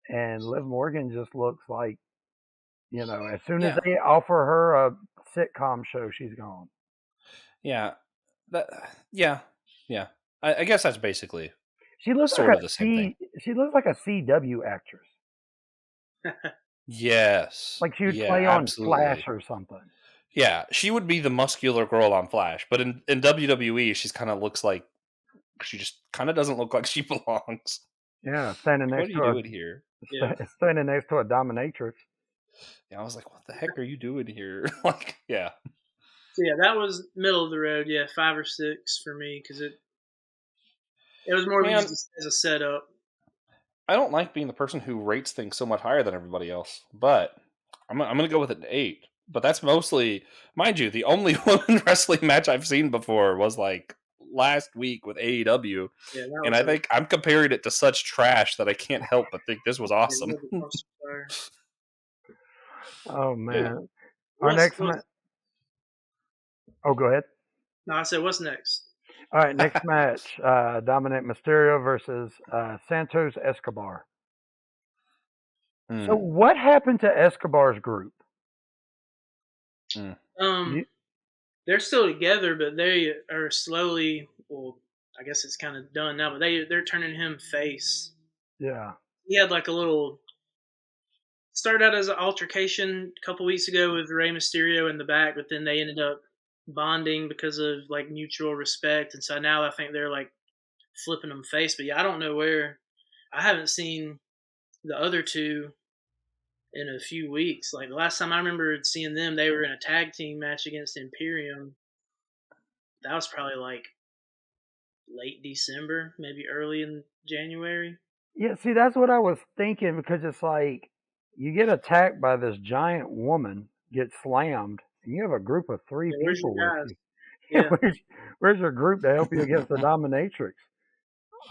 Speaker 2: And Liv Morgan just looks like, as soon as
Speaker 1: Yeah.
Speaker 2: they offer her a sitcom show, she's gone.
Speaker 1: Yeah. That. Yeah. Yeah. I guess that's basically
Speaker 2: She looks like
Speaker 1: sort of the same thing.
Speaker 2: she looks like a CW actress.
Speaker 1: Yes.
Speaker 2: Like she would
Speaker 1: Yeah.
Speaker 2: play on Flash
Speaker 1: Absolutely.
Speaker 2: or something.
Speaker 1: Yeah. She would be the muscular girl on Flash, but in WWE, she's kind of looks like she just kind of doesn't look like she belongs.
Speaker 2: Yeah, standing
Speaker 1: What
Speaker 2: next
Speaker 1: are you
Speaker 2: to
Speaker 1: doing here?
Speaker 3: Yeah.
Speaker 2: standing next to a dominatrix.
Speaker 1: Yeah, I was like, what the heck are you doing here? Like, yeah.
Speaker 3: So yeah, that was middle of the road. Yeah, 5 or 6 for me because it was more
Speaker 1: Man,
Speaker 3: used as a setup.
Speaker 1: I don't like being the person who rates things so much higher than everybody else, but I'm going to go with an 8. But that's mostly, mind you, the only women wrestling match I've seen before was like last week with AEW.
Speaker 3: Yeah, that
Speaker 1: And
Speaker 3: was
Speaker 1: I
Speaker 3: a
Speaker 1: think I'm comparing it to such trash that I can't help but think this was
Speaker 3: yeah,
Speaker 1: awesome.
Speaker 3: that was a dumpster fire.
Speaker 2: Oh man, our
Speaker 3: What's
Speaker 2: next
Speaker 3: what's
Speaker 2: match. Oh, go ahead.
Speaker 3: no? I said what's next?
Speaker 2: All right, next match: Dominic Mysterio versus Santos Escobar. So,
Speaker 1: Mm,
Speaker 2: what happened to Escobar's group?
Speaker 1: mm.
Speaker 2: You,
Speaker 3: They're still together, but they are slowly. Well, I guess it's kind of done now, but they're turning him face.
Speaker 2: yeah,
Speaker 3: He had like a little started out as an altercation a couple weeks ago with Rey Mysterio in the back, but then they ended up bonding because of like mutual respect, and so now I think they're like flipping them face. But yeah, I don't know where. I haven't seen the other two in a few weeks. Like the last time I remember seeing them, they were in a tag team match against Imperium. That was probably like late December, maybe early in January.
Speaker 2: yeah. See, that's what I was thinking because it's like you get attacked by this giant woman, get slammed, and you have a group of three
Speaker 3: Yeah, where's your
Speaker 2: people with
Speaker 3: guys?
Speaker 2: you.
Speaker 3: Yeah,
Speaker 2: Where's your group to help you against the dominatrix?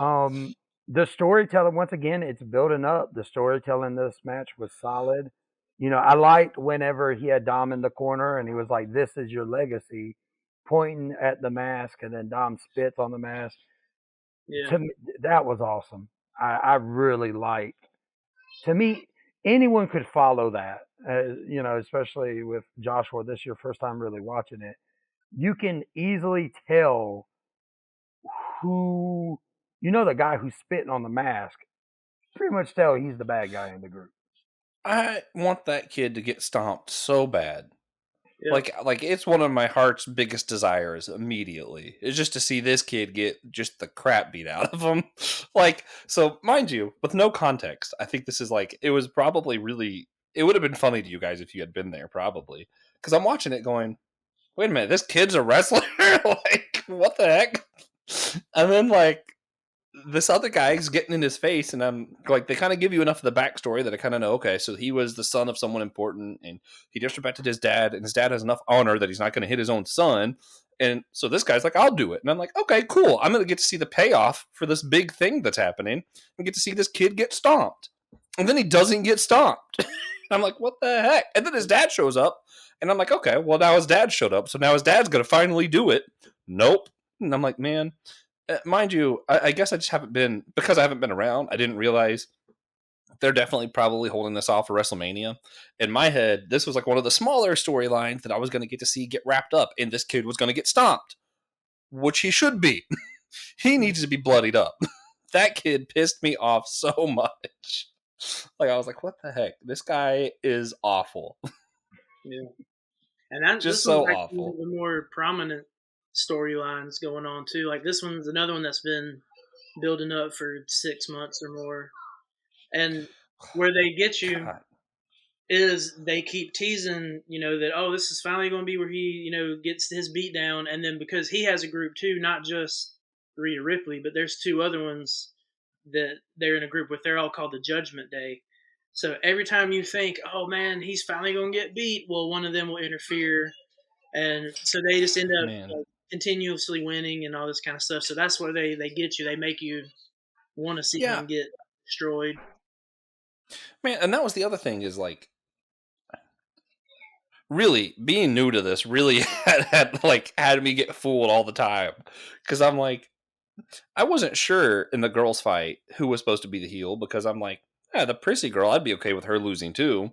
Speaker 2: Um, the storytelling, once again, it's building up. The storytelling this match was solid. I liked whenever he had Dom in the corner and he was like, "This is your legacy," pointing at the mask, and then Dom spits on the mask.
Speaker 3: yeah,
Speaker 2: To me, that was awesome. I really liked. To me, anyone could follow that. Especially with Joshua, this is your first time really watching it. You can easily tell who, the guy who's spitting on the mask. Pretty much tell he's the bad guy in the group.
Speaker 1: I want that kid to get stomped so bad.
Speaker 3: yeah,
Speaker 1: Like it's one of my heart's biggest desires immediately. Is just to see this kid get just the crap beat out of him. Like, so mind you, with no context, I think this is like it was probably really it would have been funny to you guys if you had been there, probably. Because I'm watching it going, wait a minute, this kid's a wrestler? Like, what the heck? And then like this other guy's getting in his face, and I'm like, they kind of give you enough of the backstory that I kind of know. Okay, so he was the son of someone important, and he disrespected his dad, and his dad has enough honor that he's not going to hit his own son. And so this guy's like, I'll do it, and I'm like, okay, cool. I'm going to get to see the payoff for this big thing that's happening, and get to see this kid get stomped, and then he doesn't get stomped. I'm like, what the heck? And then his dad shows up, and I'm like, okay, well now his dad showed up, so now his dad's going to finally do it. Nope. And I'm like, man, mind you, I guess I just haven't been because I haven't been around. I didn't realize they're definitely probably holding this off for WrestleMania. In my head, this was like one of the smaller storylines that I was going to get to see get wrapped up, and this kid was going to get stomped, which he should be. He needs to be bloodied up. That kid pissed me off so much. Like I was like, what the heck? This guy is awful.
Speaker 3: yeah. And that,
Speaker 1: Just
Speaker 3: this one's
Speaker 1: so
Speaker 3: actually one
Speaker 1: awful.
Speaker 3: of the more prominent storylines going on too. Like this one's another one that's been building up for 6 months or more, and where they get you
Speaker 1: God.
Speaker 3: is they keep teasing, that this is finally going to be where he, gets his beat down, and then because he has a group too, not just Rhea Ripley, but there's two other ones that they're in a group with. They're all called the Judgment Day, So every time you think, oh man, he's finally going to get beat, well, one of them will interfere. And so they just end up
Speaker 1: Man.
Speaker 3: like, continuously winning and all this kind of stuff. So that's where they get you. They make you want to see
Speaker 1: Yeah,
Speaker 3: him get destroyed.
Speaker 1: man, and that was the other thing is like really being new to this really had me get fooled all the time because I'm like I wasn't sure in the girls fight who was supposed to be the heel because I'm like, yeah, the prissy girl, I'd be okay with her losing too.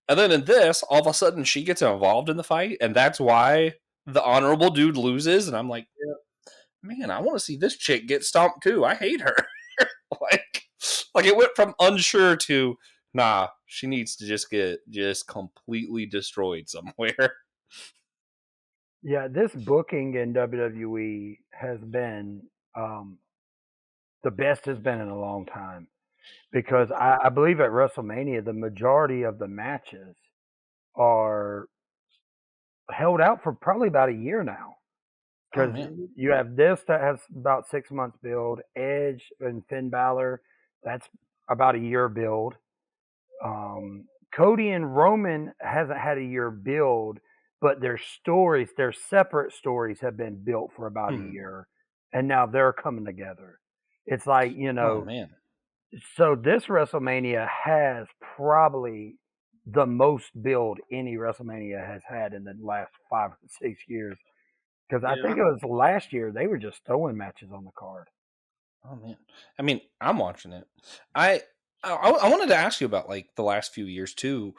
Speaker 1: And then in this, all of a sudden she gets involved in the fight, and that's why the honorable dude loses. And I'm like,
Speaker 3: Yeah.
Speaker 1: man, I want to see this chick get stomped too. I hate her. like, like it went from unsure to nah. She needs to just get just completely destroyed somewhere.
Speaker 2: Yeah, this booking in WWE has been the best has been in a long time because I believe at WrestleMania the majority of the matches are held out for probably about a year now.
Speaker 1: Oh
Speaker 2: Because
Speaker 1: man,
Speaker 2: you have this that has about 6 months build, Edge and Finn Balor, that's about a year build. Cody and Roman hasn't had a year build, but their stories, their separate stories, have been built for about a
Speaker 1: hmm.
Speaker 2: year, and now they're coming together. It's like
Speaker 1: Oh man,
Speaker 2: so this WrestleMania has probably the most build any WrestleMania has had in the last 5 or 6 years. Because I
Speaker 3: Yeah.
Speaker 2: think it was last year they were just throwing matches on the card.
Speaker 1: oh man. I mean, I'm watching it. I I wanted to ask you about like the last few years too.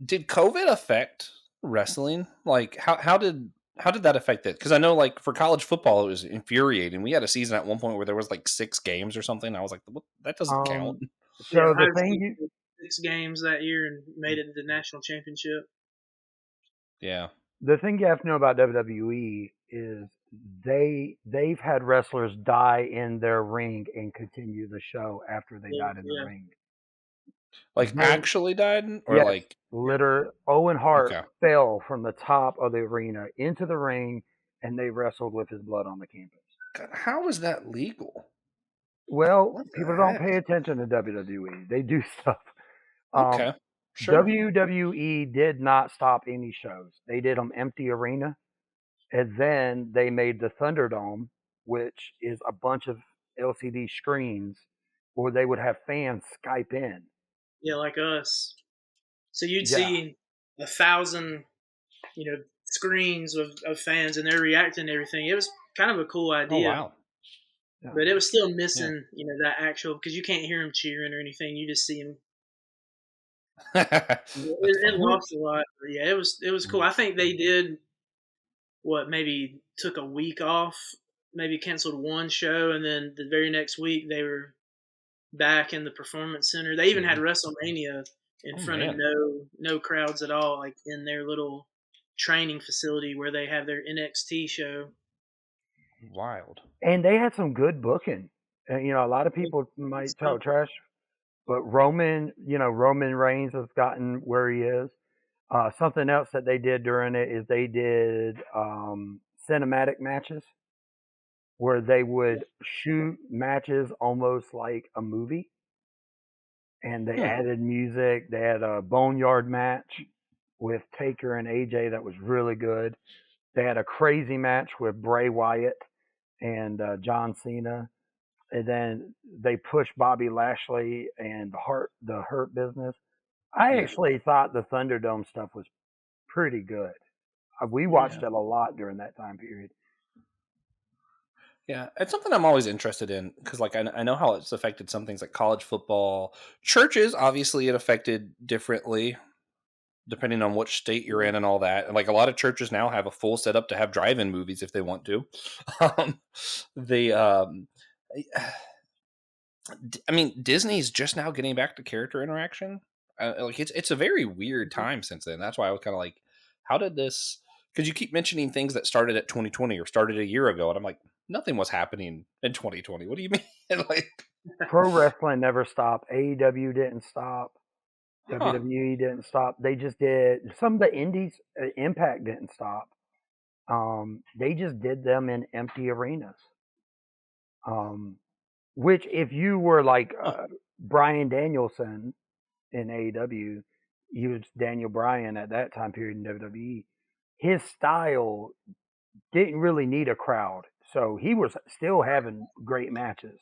Speaker 1: Did COVID affect wrestling? Like how did that affect it? Because I know like for college football it was infuriating. We had a season at one point where there was like 6 games or something. I was like, what? That doesn't count.
Speaker 2: Um,
Speaker 3: Yeah.
Speaker 2: so the
Speaker 3: Ohio
Speaker 2: thing
Speaker 3: State
Speaker 2: you
Speaker 3: did 6 games that year and made it to the national championship.
Speaker 1: Yeah.
Speaker 2: the thing you have to know about WWE is they've had wrestlers die in their ring and continue the show after they
Speaker 3: Yeah.
Speaker 2: died in the
Speaker 3: Yeah.
Speaker 2: ring.
Speaker 1: Like
Speaker 2: They
Speaker 1: actually died or
Speaker 2: yes,
Speaker 1: like
Speaker 2: Owen Hart
Speaker 1: okay.
Speaker 2: fell from the top of the arena into the ring and they wrestled with his blood on the canvas.
Speaker 1: God, how is that legal?
Speaker 2: Well,
Speaker 1: What the
Speaker 2: people don't
Speaker 1: heck?
Speaker 2: pay attention to WWE. They do stuff. Um,
Speaker 1: Okay. Sure.
Speaker 2: WWE did not stop any shows. They did them empty arena, and then they made the Thunderdome, which is a bunch of LCD screens where they would have fans Skype in.
Speaker 3: Yeah, like us. So you'd
Speaker 2: Yeah.
Speaker 3: see 1,000, screens of fans and they're reacting to everything. It was kind of a cool
Speaker 1: Oh
Speaker 3: idea,
Speaker 1: wow.
Speaker 2: Yeah.
Speaker 3: but it was still
Speaker 1: Yeah.
Speaker 3: missing, that actual because you can't hear them cheering or anything. You just see them.
Speaker 1: That's
Speaker 3: It
Speaker 1: funny.
Speaker 3: lost a lot. But yeah, it was cool.
Speaker 1: Mm.
Speaker 3: I think they did what maybe took a week off, maybe canceled one show, and then the very next week they were back in the performance center. They even had
Speaker 1: Mhm.
Speaker 3: WrestleMania in
Speaker 1: Oh
Speaker 3: front of
Speaker 1: man.
Speaker 3: no crowds at all, like in their little training facility where they have their NXT show.
Speaker 1: Wild.
Speaker 2: And they had some good booking. A lot of people might talk trash, but Roman Reigns has gotten where he is. Something else that they did during it is they did cinematic matches where they would shoot matches almost like a movie, and they
Speaker 1: Hmm.
Speaker 2: added music. They had a boneyard match with Taker and AJ that was really good. They had a crazy match with Bray Wyatt and John Cena, and then they pushed Bobby Lashley and the Hurt Business. I
Speaker 1: Yeah.
Speaker 2: actually thought the Thunderdome stuff was pretty good. We
Speaker 1: Yeah.
Speaker 2: watched it a lot during that time period.
Speaker 1: Yeah, it's something I'm always interested in because, like, I know how it's affected some things like college football, churches. Obviously, it affected differently depending on which state you're in and all that. And like a lot of churches now have a full setup to have drive-in movies if they want to. Um, the I mean, Disney's just now getting back to character interaction. Like it's a very weird time since then. That's why I was kind of like, how did this? Because you keep mentioning things that started at 2020 or started a year ago, and I'm like, nothing was happening in 2020. What do you mean? like,
Speaker 2: Pro wrestling never stopped. AEW didn't stop.
Speaker 1: huh?
Speaker 2: WWE didn't stop. They just did some of the indies. Impact didn't stop. They just did them in empty arenas. Which, if you were like
Speaker 1: Huh?
Speaker 2: Brian Danielson in AEW. He was Daniel Bryan at that time period in WWE. His style didn't really need a crowd, so he was still having great matches.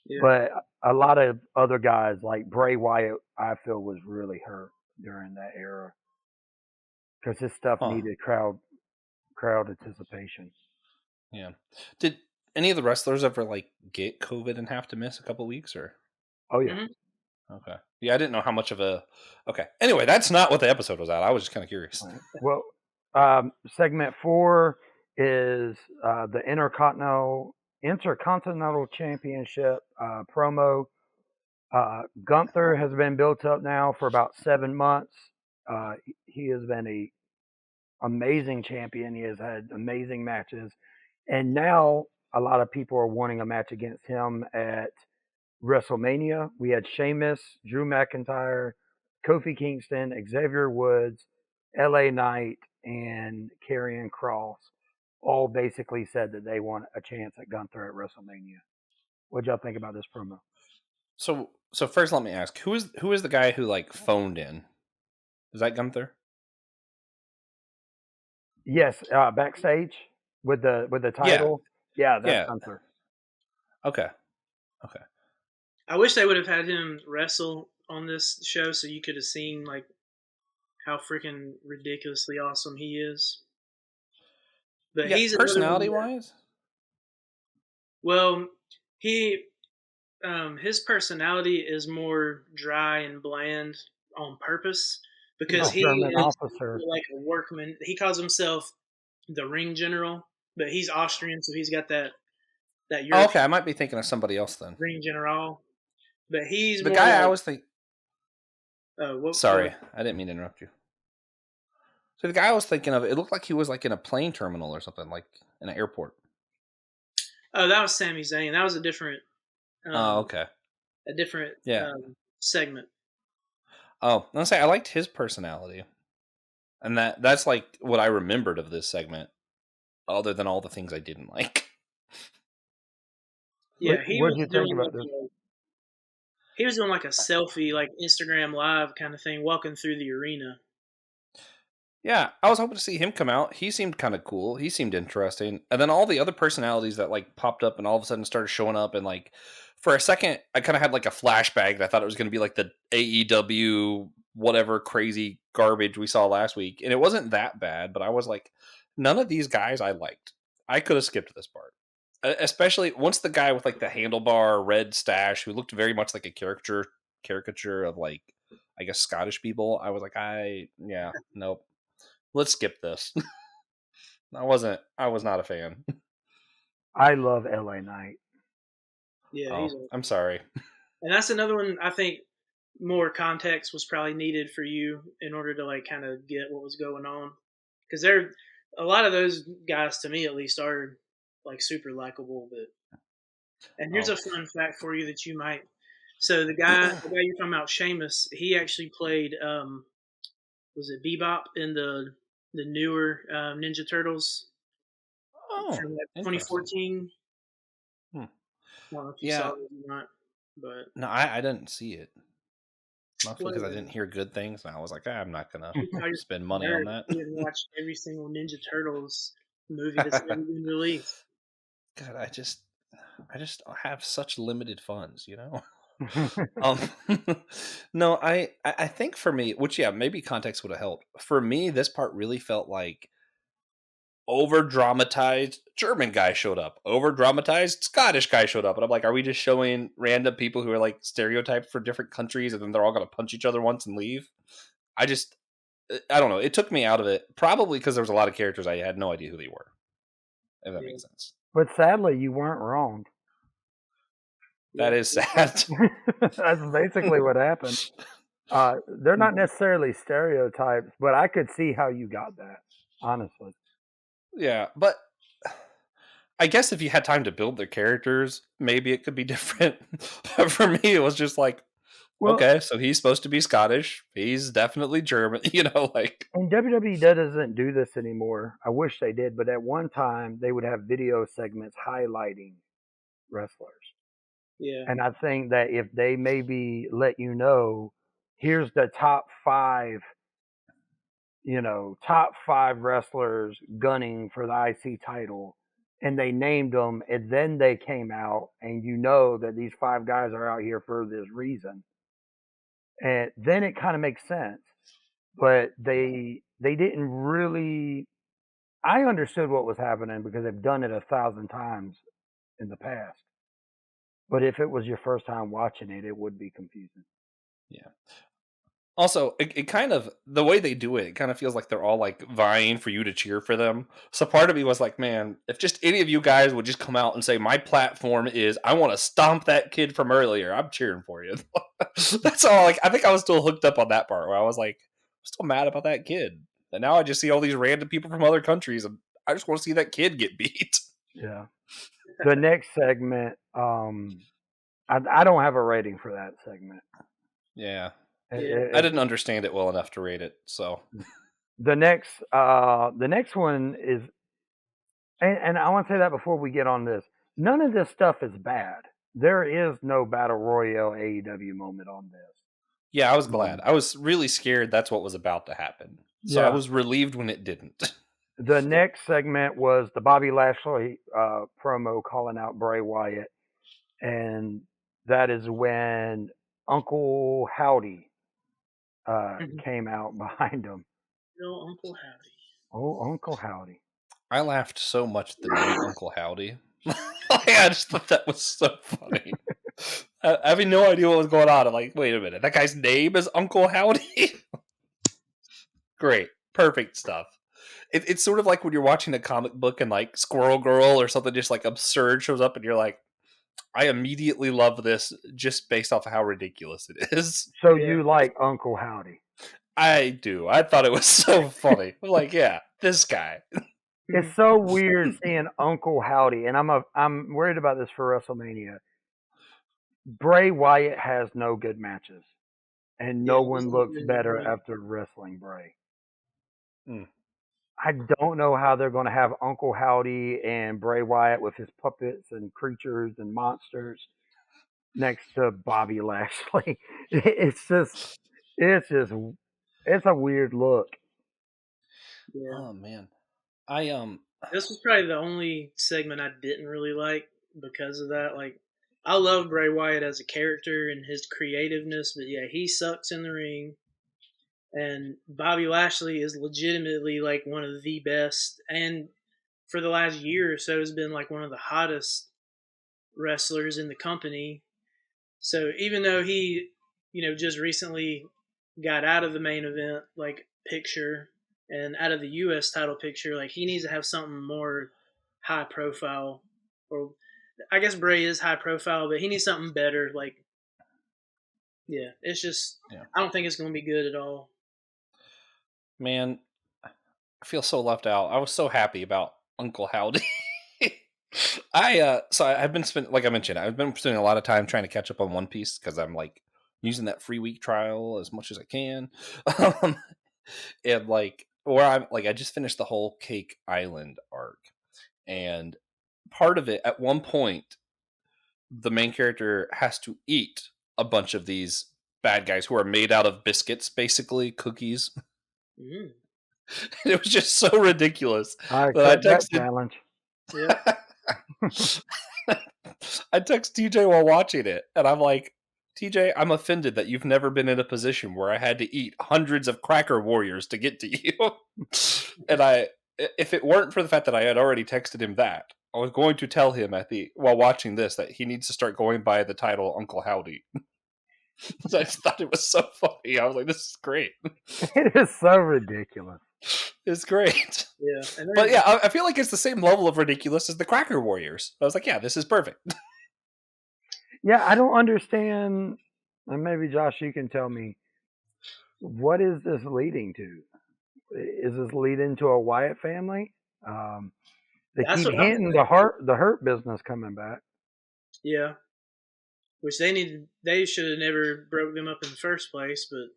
Speaker 3: Yeah.
Speaker 2: But a lot of other guys like Bray Wyatt, I feel, was really hurt during that era because his stuff
Speaker 1: Huh.
Speaker 2: needed crowd anticipation.
Speaker 1: Yeah. Did any of the wrestlers ever like get COVID and have to miss a couple weeks or?
Speaker 2: Oh yeah.
Speaker 3: Mm-hmm.
Speaker 1: Okay. Yeah, I didn't know how much of a. Okay. Anyway, that's not what the episode was at. I was just kind of curious.
Speaker 2: Right. Well, segment 4 is the Intercontinental Championship promo. Gunther has been built up now for about 7 months. He has been a amazing champion. He has had amazing matches, and now a lot of people are wanting a match against him at WrestleMania. We had Sheamus, Drew McIntyre, Kofi Kingston, Xavier Woods, LA Knight, and Karrion Kross all basically said that they want a chance at Gunther at WrestleMania. What'd y'all think about this promo?
Speaker 1: So first, let me ask who is the guy who like phoned in? Is that Gunther?
Speaker 2: Yes, backstage with the title. Yeah, that's
Speaker 1: Yeah.
Speaker 2: Gunther.
Speaker 1: Okay.
Speaker 3: I wish they would have had him wrestle on this show so you could have seen like how freaking ridiculously awesome he is. But
Speaker 1: Yeah,
Speaker 3: he's
Speaker 1: personality wise.
Speaker 3: Well, he his personality is more dry and bland on purpose because he
Speaker 2: German
Speaker 3: is
Speaker 2: officer.
Speaker 3: like a workman. He calls himself the ring general, but he's Austrian, so he's got that European
Speaker 1: Okay, I might be thinking of somebody else then.
Speaker 3: ring general. But he's
Speaker 1: The
Speaker 3: more
Speaker 1: guy
Speaker 3: like,
Speaker 1: I was thinking. Sorry,
Speaker 3: what?
Speaker 1: I didn't mean to interrupt you. So the guy I was thinking of, it looked like he was like in a plane terminal or something, like in an airport.
Speaker 3: Oh, that was Sami Zayn. That was a different.
Speaker 1: Okay.
Speaker 3: A different
Speaker 1: Yeah.
Speaker 3: segment.
Speaker 1: Oh, I was say I liked his personality, and that's like what I remembered of this segment, other than all the things I didn't like.
Speaker 3: Yeah, he
Speaker 2: What
Speaker 3: was
Speaker 2: did you
Speaker 3: doing
Speaker 2: think about this?
Speaker 3: he was doing like a selfie, like Instagram Live kind of thing, walking through the arena.
Speaker 1: Yeah, I was hoping to see him come out. He seemed kind of cool. He seemed interesting. And then all the other personalities that like popped up and all of a sudden started showing up, and like for a second I kind of had like a flashback and I thought it was going to be like the AEW whatever crazy garbage we saw last week. And it wasn't that bad, but I was like none of these guys I liked. I could have skipped this part. Especially once the guy with like the handlebar red stash who looked very much like a caricature of like I guess Scottish people. I was like nope. Let's skip this. I was not a fan.
Speaker 2: I love LA Knight.
Speaker 3: Yeah,
Speaker 1: I'm sorry.
Speaker 3: And that's another one I think more context was probably needed for you in order to like kind of get what was going on. Because a lot of those guys to me at least are like super likable. And here's a fun fact for you that you might. So the guy you're talking about, Sheamus, he actually played was it Bebop in the newer Ninja Turtles from like 2014?
Speaker 1: Hmm.
Speaker 3: I don't know if you saw it or not, but
Speaker 1: no, I didn't see it. Mostly because I didn't hear good things, and I was like, I'm not gonna spend money on that.
Speaker 3: You didn't watch every single Ninja Turtles movie that's ever been released.
Speaker 1: God, I just have such limited funds, you know. No, I think for me, which maybe context would have helped. For me, this part really felt like over dramatized German guy showed up, over dramatized Scottish guy showed up, and I'm like, are we just showing random people who are like stereotyped for different countries, and then they're all gonna punch each other once and leave? I don't know. It took me out of it, probably because there was a lot of characters I had no idea who they were. If that makes sense.
Speaker 2: But sadly, you weren't wrong.
Speaker 1: That is sad.
Speaker 2: That's basically what happened. They're not necessarily stereotypes, but I could see how you got that, honestly.
Speaker 1: Yeah, but I guess if you had time to build their characters, maybe it could be different. But for me, it was just like, okay, so he's supposed to be Scottish. He's definitely German, like.
Speaker 2: And WWE doesn't do this anymore. I wish they did, but at one time they would have video segments highlighting wrestlers.
Speaker 3: Yeah.
Speaker 2: And I think that if they maybe let you know here's the top five wrestlers gunning for the IC title, and they named them, and then they came out, and that these five guys are out here for this reason, and then it kind of makes sense. But they didn't really. I understood what was happening because they've done it 1,000 times in the past. But if it was your first time watching it, it would be confusing.
Speaker 1: Yeah. Also, it kind of, the way they do it kind of feels like they're all like vying for you to cheer for them. So part of me was like, man, if just any of you guys would just come out and say, my platform is I want to stomp that kid from earlier, I'm cheering for you. That's all. Like, I think I was still hooked up on that part where I was like, I'm still mad about that kid. And now I just see all these random people from other countries, and I just want to see that kid get beat.
Speaker 2: Yeah. The next segment, I don't have a rating for that segment.
Speaker 1: Yeah.
Speaker 3: Yeah.
Speaker 1: I didn't understand it well enough to rate it. So
Speaker 2: the next one is, and I want to say that before we get on this, none of this stuff is bad. There is no battle royale AEW moment on this.
Speaker 1: yeah, I was glad. I was really scared that's what was about to happen. So I
Speaker 2: Yeah.
Speaker 1: was relieved when it didn't.
Speaker 2: The next segment was the Bobby Lashley promo calling out Bray Wyatt, and that is when Uncle Howdy came out behind him.
Speaker 3: No, Uncle Howdy.
Speaker 2: Oh, Uncle Howdy.
Speaker 1: I laughed so much at the name Uncle Howdy. I just thought that was so funny. Having no idea what was going on. I'm like, wait a minute, that guy's name is Uncle Howdy? Great. Perfect stuff. It's sort of like when you're watching a comic book and like Squirrel Girl or something just like absurd shows up and you're like, I immediately love this just based off of how ridiculous it is.
Speaker 2: So you like Uncle Howdy?
Speaker 1: I do. I thought it was so funny. I'm like, yeah, this guy.
Speaker 2: It's so weird seeing Uncle Howdy, and I'm worried about this for WrestleMania. Bray Wyatt has no good matches, and no one looks better after wrestling Bray.
Speaker 1: Mm.
Speaker 2: I don't know how they're going to have Uncle Howdy and Bray Wyatt with his puppets and creatures and monsters next to Bobby Lashley. It's a weird look.
Speaker 3: Yeah.
Speaker 1: Oh man,
Speaker 3: this was probably the only segment I didn't really like because of that. Like, I love Bray Wyatt as a character and his creativeness, but yeah, he sucks in the ring. And Bobby Lashley is legitimately like one of the best, and for the last year or so has been like one of the hottest wrestlers in the company. So even though he, just recently got out of the main event like picture and out of the US title picture, like he needs to have something more high profile. Or I guess Bray is high profile, but he needs something better. Like, yeah, it's just I don't think it's going to be good at all.
Speaker 1: Man, I feel so left out. I was so happy about Uncle Howdy. I've been spending, like I mentioned, I've been spending a lot of time trying to catch up on One Piece because I'm like using that free week trial as much as I can. And like, or I'm like, I just finished the whole Cake Island arc, and part of it at one point, the main character has to eat a bunch of these bad guys who are made out of biscuits, basically cookies.
Speaker 3: Mm.
Speaker 1: It was just so ridiculous
Speaker 2: I
Speaker 1: that I
Speaker 2: accept that
Speaker 1: texted.
Speaker 2: challenge.
Speaker 3: Yeah.
Speaker 1: I text TJ while watching it, and I'm like, TJ, I'm offended that you've never been in a position where I had to eat hundreds of cracker warriors to get to you. And if it weren't for the fact that I had already texted him that, I was going to tell him while watching this that he needs to start going by the title Uncle Howdy. So I just thought it was so funny. I was like, this is great.
Speaker 2: It is so ridiculous.
Speaker 1: It's great.
Speaker 3: Yeah.
Speaker 1: But yeah, I feel like it's the same level of ridiculous as the Cracker Warriors. I was like, yeah, this is perfect.
Speaker 2: Yeah, I don't understand, and maybe Josh, you can tell me, what is this leading to? Is this leading to a Wyatt family? They keep hinting the Hurt business coming back.
Speaker 3: Yeah, which they should have never broke them up in the first place. But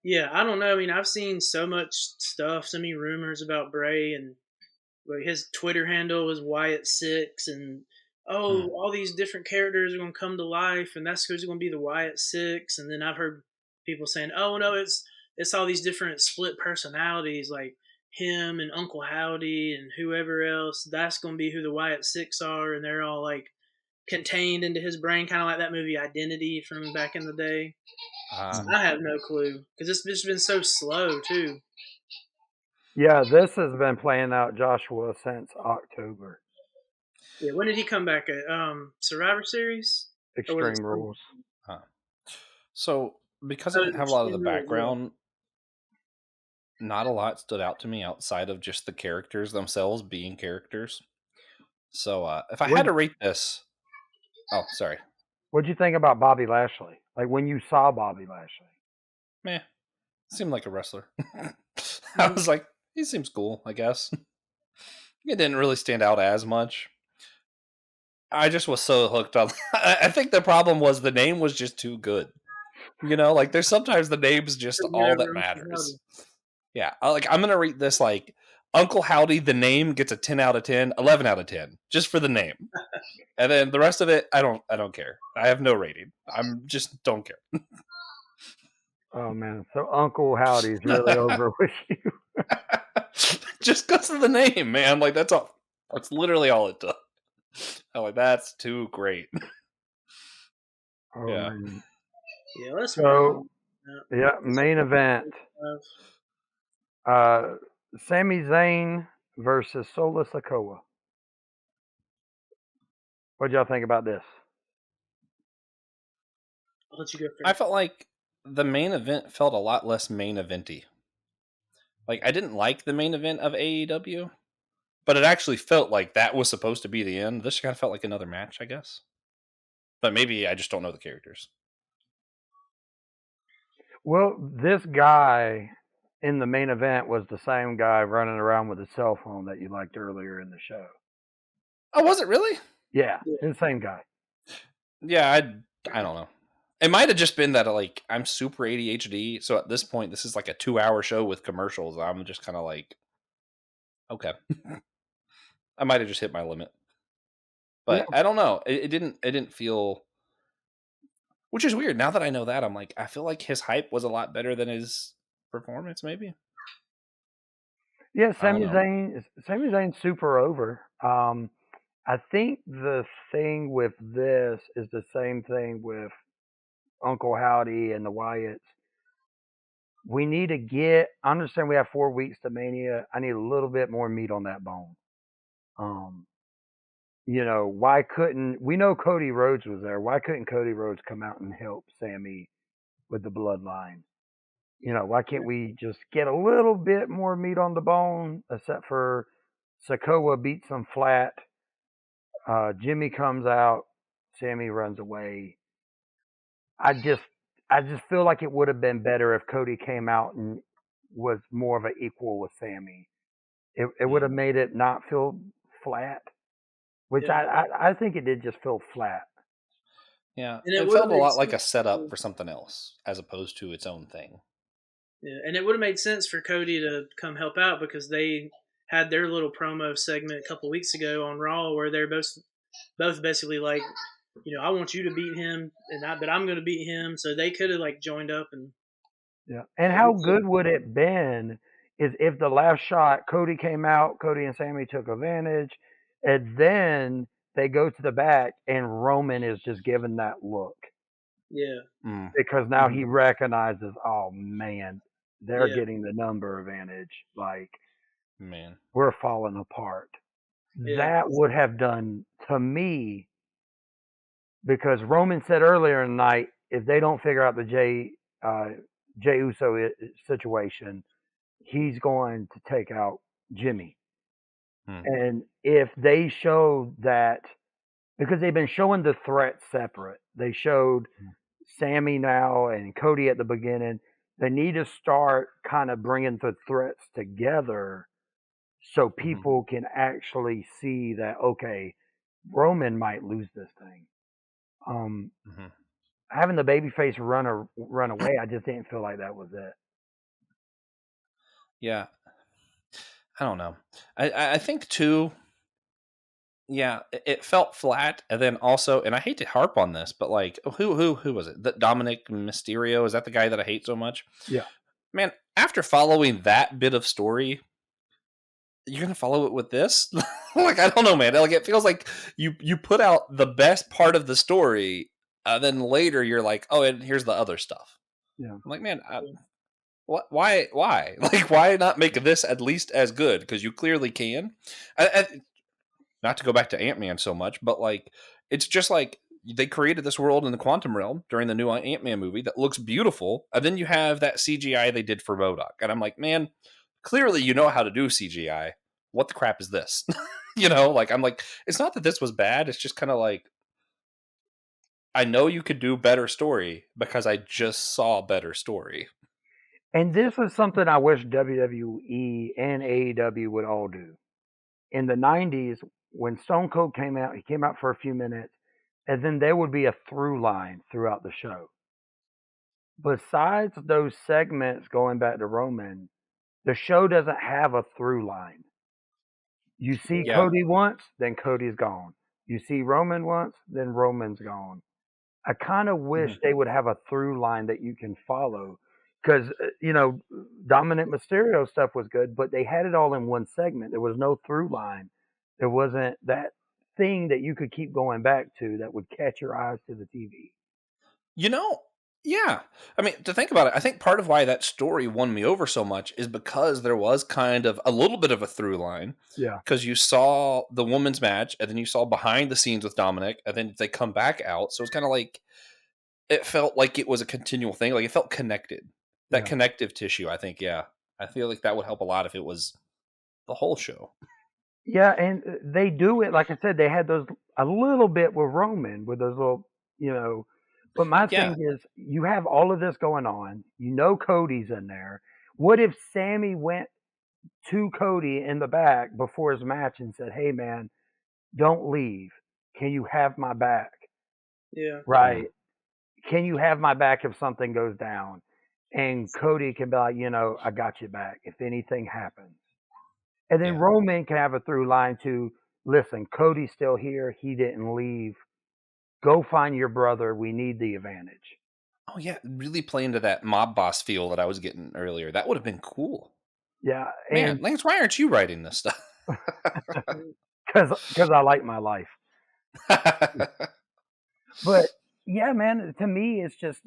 Speaker 3: yeah, I don't know. I mean, I've seen so much stuff, so many rumors about Bray, and like his Twitter handle was Wyatt6, and all these different characters are going to come to life, and that's who's going to be the Wyatt6. And then I've heard people saying, "Oh no, it's all these different split personalities, like him and Uncle Howdy and whoever else. That's going to be who the Wyatt Six are, and they're all like contained into his brain, kind of like that movie Identity from back in the day." I have no clue because it's just been so slow too.
Speaker 2: Yeah, this has been playing out, Joshua, since October.
Speaker 3: Yeah, when did he come back at Survivor Series?
Speaker 2: Extreme Rules.
Speaker 1: So because I didn't have a lot of the
Speaker 3: Extreme Rules, yeah.
Speaker 1: background, not a lot stood out to me outside of just the characters themselves being characters. So if I had to rate this, oh sorry,
Speaker 2: What'd you think about Bobby Lashley? Like when you saw Bobby Lashley?
Speaker 1: meh, seemed like a wrestler. I was like, he seems cool, I guess. It didn't really stand out as much. I just was so hooked on. I think the problem was the name was just too good. You know, like there's sometimes the name's just all that matters. Yeah, I'm gonna rate this like Uncle Howdy. The name gets a 10 out of 10, 11 out of 10, just for the name, and then the rest of it, I don't care. I have no rating. I'm just don't care.
Speaker 2: Oh man, so Uncle Howdy's really over with you.
Speaker 1: Just because of the name, man. Like that's all. That's literally all it does. I'm like, that's too great.
Speaker 2: Oh
Speaker 1: Yeah.
Speaker 2: man.
Speaker 3: Yeah, let's
Speaker 2: main event. Sami Zayn versus Solo Sikoa. What y'all think about this?
Speaker 3: I'll let you go first.
Speaker 1: I felt like the main event felt a lot less main eventy. Like I didn't like the main event of AEW, but it actually felt like that was supposed to be the end. This kind of felt like another match, I guess. But maybe I just don't know the characters.
Speaker 2: Well, this guy in the main event was the same guy running around with a cell phone that you liked earlier in the show.
Speaker 1: Oh, was it really?
Speaker 2: Yeah, the same guy.
Speaker 1: Yeah, I don't know. It might have just been that like I'm super ADHD, so at this point this is like a 2-hour show with commercials. I'm just kind of like, okay, I might have just hit my limit, but I don't know. It didn't feel, which is weird. Now that I know that, I'm like, I feel like his hype was a lot better than his performance, maybe.
Speaker 2: Yeah, Sami Zayn's super over. I think the thing with this is the same thing with Uncle Howdy and the Wyatts. We need to I understand we have 4 weeks to Mania. I need a little bit more meat on that bone. Why couldn't we know Cody Rhodes was there? Why couldn't Cody Rhodes come out and help Sammy with the bloodline? Why can't we just get a little bit more meat on the bone? Except for Sikoa beats him flat. Jimmy comes out. Sammy runs away. I just feel like it would have been better if Cody came out and was more of an equal with Sammy. It would have made it not feel flat, which I think it did just feel flat.
Speaker 1: Yeah, it felt a lot like a setup for something else as opposed to its own thing.
Speaker 3: Yeah, and it would have made sense for Cody to come help out because they had their little promo segment a couple weeks ago on Raw where they're both basically like, I want you to beat him, but I'm going to beat him. So they could have like joined up and.
Speaker 2: Yeah, and how good would it been is if the last shot Cody came out, Cody and Sammy took advantage, and then they go to the back and Roman is just given that look.
Speaker 3: Yeah.
Speaker 2: Because now he recognizes, oh man, they're getting the number advantage. Like,
Speaker 1: man,
Speaker 2: we're falling apart.
Speaker 3: Yeah.
Speaker 2: That would have done to me, because Roman said earlier in the night, if they don't figure out the Jey Uso situation, he's going to take out Jimmy. And if they showed that, because they've been showing the threats separate, they showed Sammy now and Cody at the beginning. They need to start kind of bringing the threats together so people can actually see that, okay, Roman might lose this thing. Having the babyface run away, I just didn't feel like that was it.
Speaker 1: Yeah, I don't know. I think too, yeah, it felt flat, and then also, and I hate to harp on this, but like, who was it? That Dominic Mysterio, is that the guy that I hate so much?
Speaker 2: Yeah.
Speaker 1: Man, after following that bit of story, you're gonna follow it with this? Like, I don't know, man. Like, it feels like you put out the best part of the story, then later you're like, oh, and here's the other stuff.
Speaker 2: Yeah.
Speaker 1: I'm like, man, what? Why? Like, why not make this at least as good? Because you clearly can. Not to go back to Ant Man so much, but like, it's just like they created this world in the quantum realm during the new Ant Man movie that looks beautiful, and then you have that CGI they did for MODOK, and I'm like, man, clearly you know how to do CGI. What the crap is this? Like, I'm like, it's not that this was bad. It's just kind of like, I know you could do better story because I just saw better story.
Speaker 2: And this is something I wish WWE and AEW would all do. In the 90s, when Stone Cold came out, he came out for a few minutes, and then there would be a through line throughout the show. Besides those segments going back to Roman, the show doesn't have a through line. You see
Speaker 1: Yeah.
Speaker 2: Cody once, then Cody's gone. You see Roman once, then Roman's gone. I kind of wish they would have a through line that you can follow because, Dominant Mysterio stuff was good, but they had it all in one segment. There was no through line. There wasn't that thing that you could keep going back to that would catch your eyes to the TV.
Speaker 1: You know, yeah. I mean, to think about it, I think part of why that story won me over so much is because there was kind of a little bit of a through line.
Speaker 2: Yeah.
Speaker 1: Because you saw the women's match, and then you saw behind the scenes with Dominic, and then they come back out. So it's kind of like, it felt like it was a continual thing. Like, it felt connected. That
Speaker 2: Yeah.
Speaker 1: connective tissue, I think, yeah. I feel like that would help a lot if it was the whole show.
Speaker 2: Yeah, and they do it, like I said, they had those a little bit with Roman, with those little, but my
Speaker 1: Yeah.
Speaker 2: thing is, you have all of this going on. You know Cody's in there. What if Sammy went to Cody in the back before his match and said, "Hey, man, don't leave. Can you have my back?"
Speaker 3: Yeah.
Speaker 2: Right? Can you have my back if something goes down? And Cody can be like, I got you back if anything happens. And then
Speaker 1: Yeah.
Speaker 2: Roman can have a through line to, listen, Cody's still here. He didn't leave. Go find your brother. We need the advantage.
Speaker 1: Oh, yeah. Really play into that mob boss feel that I was getting earlier. That would have been cool.
Speaker 2: Yeah,
Speaker 1: Man,
Speaker 2: and
Speaker 1: Lance, why aren't you writing this stuff?
Speaker 2: because I like my life. But yeah, man, to me, it's just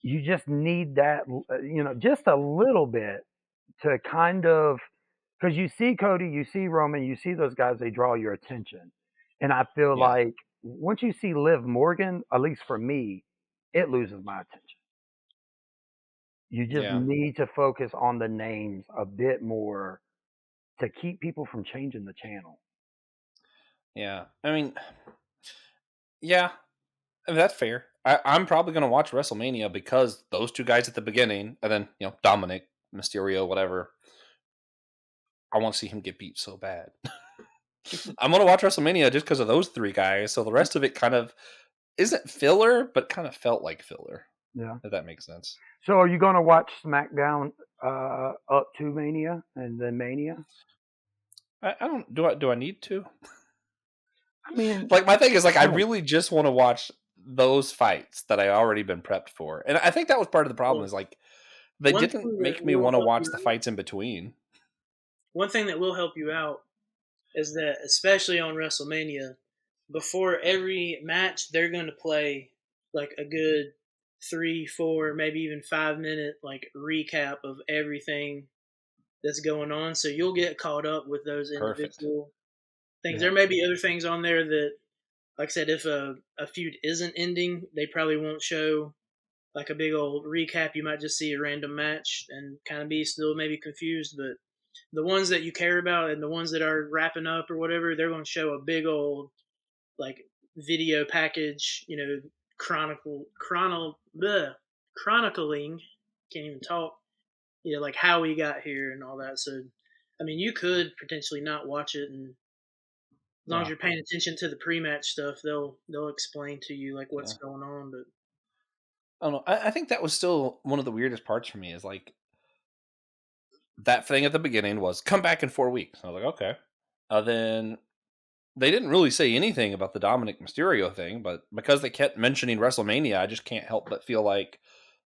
Speaker 2: you just need that, just a little bit to kind of, because you see Cody, you see Roman, you see those guys, they draw your attention. And I feel
Speaker 1: Yeah.
Speaker 2: like once you see Liv Morgan, at least for me, it loses my attention. You just
Speaker 1: Yeah.
Speaker 2: need to focus on the names a bit more to keep people from changing the channel.
Speaker 1: Yeah. I mean, yeah, I mean, that's fair. I'm probably going to watch WrestleMania because those two guys at the beginning, and then, Dominic, Mysterio, whatever. I want to see him get beat so bad. I'm going to watch WrestleMania just because of those three guys. So the rest of it kind of isn't filler, but kind of felt like filler,
Speaker 2: Yeah.
Speaker 1: if that makes sense.
Speaker 2: So are you going to watch SmackDown up to Mania and then Mania?
Speaker 1: I don't, do I need to?
Speaker 2: I mean,
Speaker 1: Like, my thing is, like, I really just want to watch those fights that I already been prepped for. And I think that was part of the problem,
Speaker 3: Well,
Speaker 1: is like, they
Speaker 3: one
Speaker 1: didn't
Speaker 3: thing that
Speaker 1: make me
Speaker 3: will
Speaker 1: want to
Speaker 3: help
Speaker 1: watch
Speaker 3: you
Speaker 1: the
Speaker 3: out,
Speaker 1: fights in between.
Speaker 3: one thing that will help you out is that, especially on WrestleMania, before every match, they're going to play like a good 3, 4, maybe even 5 minute like recap of everything that's going on. So you'll get caught up with those
Speaker 1: Perfect.
Speaker 3: individual things.
Speaker 2: Yeah.
Speaker 3: There may be other things on there that, like I said, if a feud isn't ending, they probably won't show like a big old recap. You might just see a random match and kind of be still maybe confused. But the ones that you care about and the ones that are wrapping up or whatever, they're going to show a big old like video package, chronicling, can't even talk, like how we got here and all that. So, I mean, you could potentially not watch it, and as long as
Speaker 2: Yeah.
Speaker 3: you're paying attention to the pre-match stuff, they'll explain to you like
Speaker 1: Yeah.
Speaker 3: what's going on. But
Speaker 1: I don't know. I think that was still one of the weirdest parts for me, is like, that thing at the beginning was come back in 4 weeks. I was like, okay. Then they didn't really say anything about the Dominic Mysterio thing, but because they kept mentioning WrestleMania, I just can't help but feel like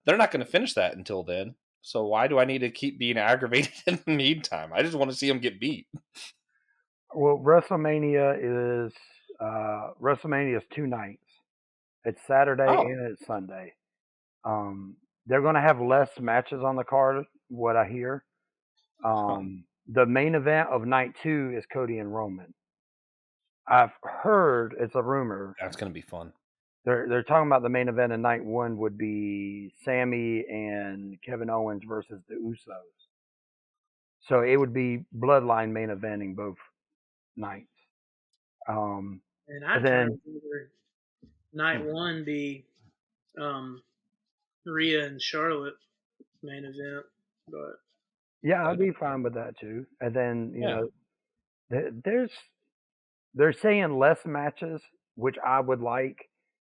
Speaker 1: they're not going to finish that until then. So why do I need to keep being aggravated in the meantime? I just want to see them get beat.
Speaker 2: Well, WrestleMania is 2 nights. It's Saturday
Speaker 1: Oh,
Speaker 2: and it's Sunday. They're going to have less matches on the card, what I hear.
Speaker 1: huh.
Speaker 2: The main event of night 2 is Cody and Roman. I've heard, it's a rumor.
Speaker 1: That's going to be fun.
Speaker 2: They're talking about the main event in night 1 would be Sammy and Kevin Owens versus the Usos. So it would be Bloodline main eventing both nights.
Speaker 3: And
Speaker 2: And
Speaker 3: I'd kind of
Speaker 2: then
Speaker 3: rather night one be Rhea and Charlotte main event, but
Speaker 2: yeah, I'd
Speaker 1: that'd be
Speaker 2: be fine with that too. And then
Speaker 1: yeah.
Speaker 2: they're saying less matches, which I would like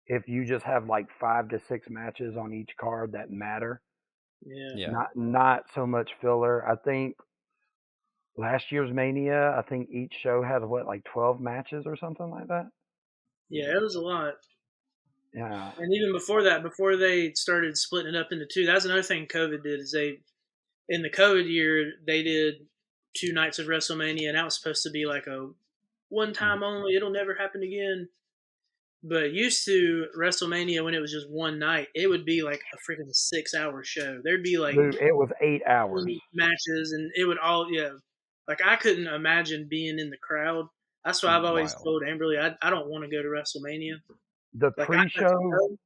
Speaker 2: if you just have like 5 to 6 matches on each card that matter.
Speaker 3: yeah,
Speaker 1: Yeah.
Speaker 2: Not so much filler. I think last year's Mania, I think each show had what, like 12 matches or something like that.
Speaker 3: yeah, it was a lot.
Speaker 2: Yeah.
Speaker 3: And even before that, before they started splitting it up into two, that's another thing COVID did is they in the COVID year they did 2 nights of WrestleMania, and that was supposed to be like a one time only. It'll never happen again. But used to WrestleMania when it was just one night, it would be like a freaking 6 hour show. There'd be like
Speaker 2: Dude, it was 8 hours.
Speaker 3: matches, and it would all like I couldn't imagine being in the crowd. That's why I've always
Speaker 1: Wild.
Speaker 3: told Amberly I don't want to go to WrestleMania.
Speaker 2: The
Speaker 3: Like I have to
Speaker 2: pre-show,
Speaker 3: go,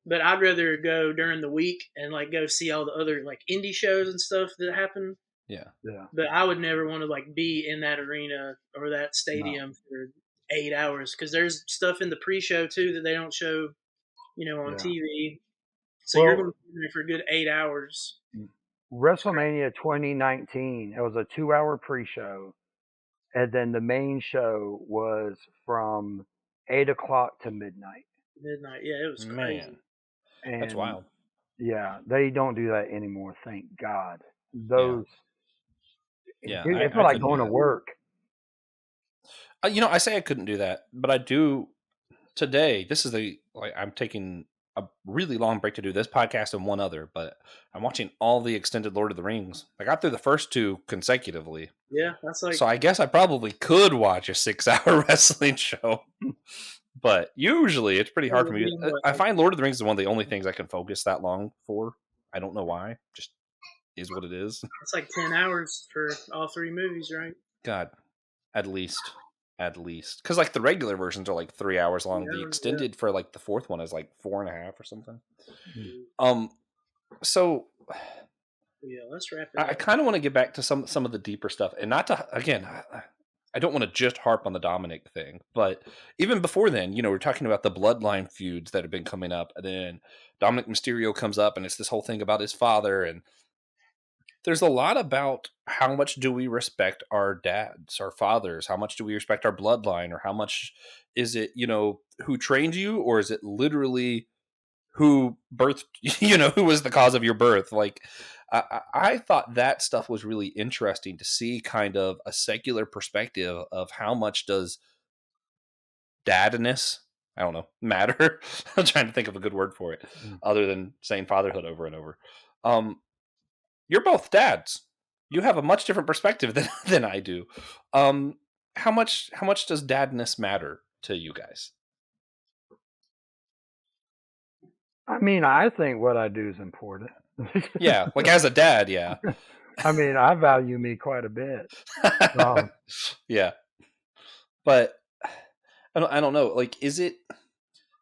Speaker 3: but I'd rather go during the week and like go see all the other like indie shows and stuff that happen.
Speaker 1: Yeah.
Speaker 2: yeah,
Speaker 3: But I would never want to like be in that arena or that
Speaker 2: no,
Speaker 3: stadium for 8 hours because there's stuff in the pre-show too that they don't show, on
Speaker 2: yeah.
Speaker 3: TV. So you're
Speaker 2: Well,
Speaker 3: going to be there for a good 8 hours. It's crazy.
Speaker 2: WrestleMania 2019, it was a 2-hour pre-show, and then the main show was from 8 o'clock to midnight.
Speaker 3: Midnight, yeah, it was crazy.
Speaker 1: Man, that's
Speaker 2: And
Speaker 1: wild.
Speaker 2: yeah, they don't do that anymore. Thank God.
Speaker 1: Yeah.
Speaker 2: Those,
Speaker 1: Yeah.
Speaker 2: dude, it
Speaker 1: I
Speaker 2: felt like
Speaker 1: couldn't do
Speaker 2: going to
Speaker 1: that.
Speaker 2: work.
Speaker 1: I say I couldn't do that, but I do today. This is I'm taking a really long break to do this podcast and one other, but I'm watching all the extended Lord of the Rings. I got through the first 2 consecutively.
Speaker 3: Yeah, that's like
Speaker 1: So I guess I probably could watch a 6-hour wrestling show. But usually it's pretty hard for me.
Speaker 3: what,
Speaker 1: I find Lord of the Rings is one of the only things I can focus that long for. I don't know why. Just is what it is.
Speaker 3: it's like 10 hours for all 3 movies, right?
Speaker 1: God, at least. Because like the regular versions are like 3 hours long. The
Speaker 3: 3 hours, yeah.
Speaker 1: extended for like the 4th one is like 4.5 or something.
Speaker 2: Mm.
Speaker 1: So
Speaker 3: Yeah, let's wrap it
Speaker 1: I
Speaker 3: up.
Speaker 1: kind of want to get back to some of the deeper stuff, and not to again. I don't want to just harp on the Dominic thing, but even before then, we're talking about the bloodline feuds that have been coming up, and then Dominic Mysterio comes up, and it's this whole thing about his father, and there's a lot about how much do we respect our dads, our fathers, how much do we respect our bloodline, or how much is it, who trained you, or is it literally who birthed, who was the cause of your birth? Like, I thought that stuff was really interesting to see kind of a secular perspective of how much does dadness, I don't know, matter. I'm trying to think of a good word for it
Speaker 2: Mm.
Speaker 1: other than saying fatherhood over and over. You're both dads. You have a much different perspective than I do. How much does dadness matter to you guys?
Speaker 2: I mean, I think what I do is important.
Speaker 1: Yeah, like as a dad, yeah.
Speaker 2: I mean, I value me quite a bit. Um,
Speaker 1: Yeah, but I don't know. Like, is it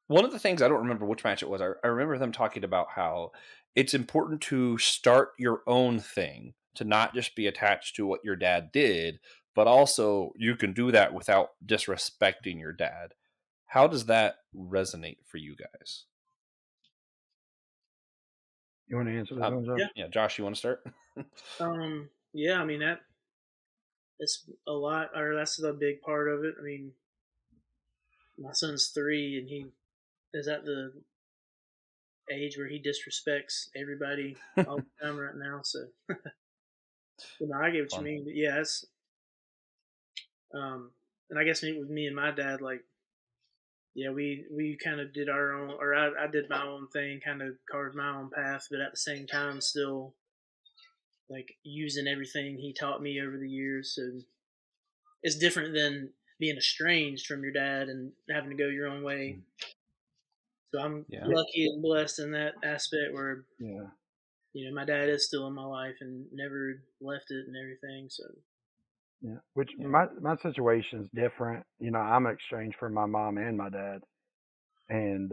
Speaker 1: one of the things? I don't remember which match it was. I remember them talking about how it's important to start your own thing, to not just be attached to what your dad did, but also you can do that without disrespecting your dad. How does that resonate for you guys?
Speaker 2: you want to answer this one, Joe?
Speaker 3: Yeah.
Speaker 1: Yeah, Josh, you want to start?
Speaker 3: Yeah, I mean that it's a lot, or that's a big part of it. I mean, my son's 3, and he is at the age where he disrespects everybody all the time right now. So, I get what you
Speaker 1: Fun.
Speaker 3: mean. But yeah, it's and I guess with me and my dad, like, yeah, we kind of did our own, or I did my own thing, kind of carved my own path, but at the same time, still like using everything he taught me over the years. So it's different than being estranged from your dad and having to go your own way. So I'm
Speaker 1: Yeah.
Speaker 3: lucky and blessed in that aspect where,
Speaker 2: Yeah.
Speaker 3: my dad is still in my life and never left it and everything. So
Speaker 2: Yeah. Which
Speaker 1: Yeah.
Speaker 2: my situation's different. I'm exchanged from my mom and my dad, and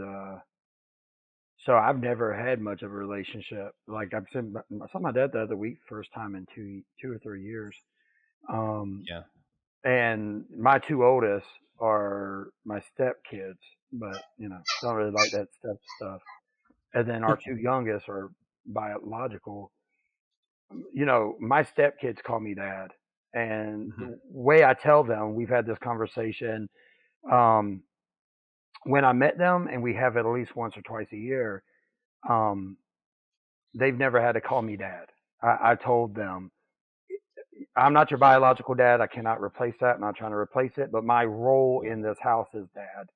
Speaker 2: so I've never had much of a relationship. Like I saw my dad the other week, first time in 2 or 3 years. Um,
Speaker 1: Yeah.
Speaker 2: and my two oldest are my step kids, but don't really like that step stuff. And then our two youngest are biological. My step kids call me dad, and
Speaker 1: Mhm.
Speaker 2: the way I tell them, we've had this conversation. Um, when I met them, and we have it at least once or twice a year. Um, they've never had to call me dad. I told them, I'm not your biological dad. I cannot replace that. I'm not trying to replace it, but my role in this house is dad.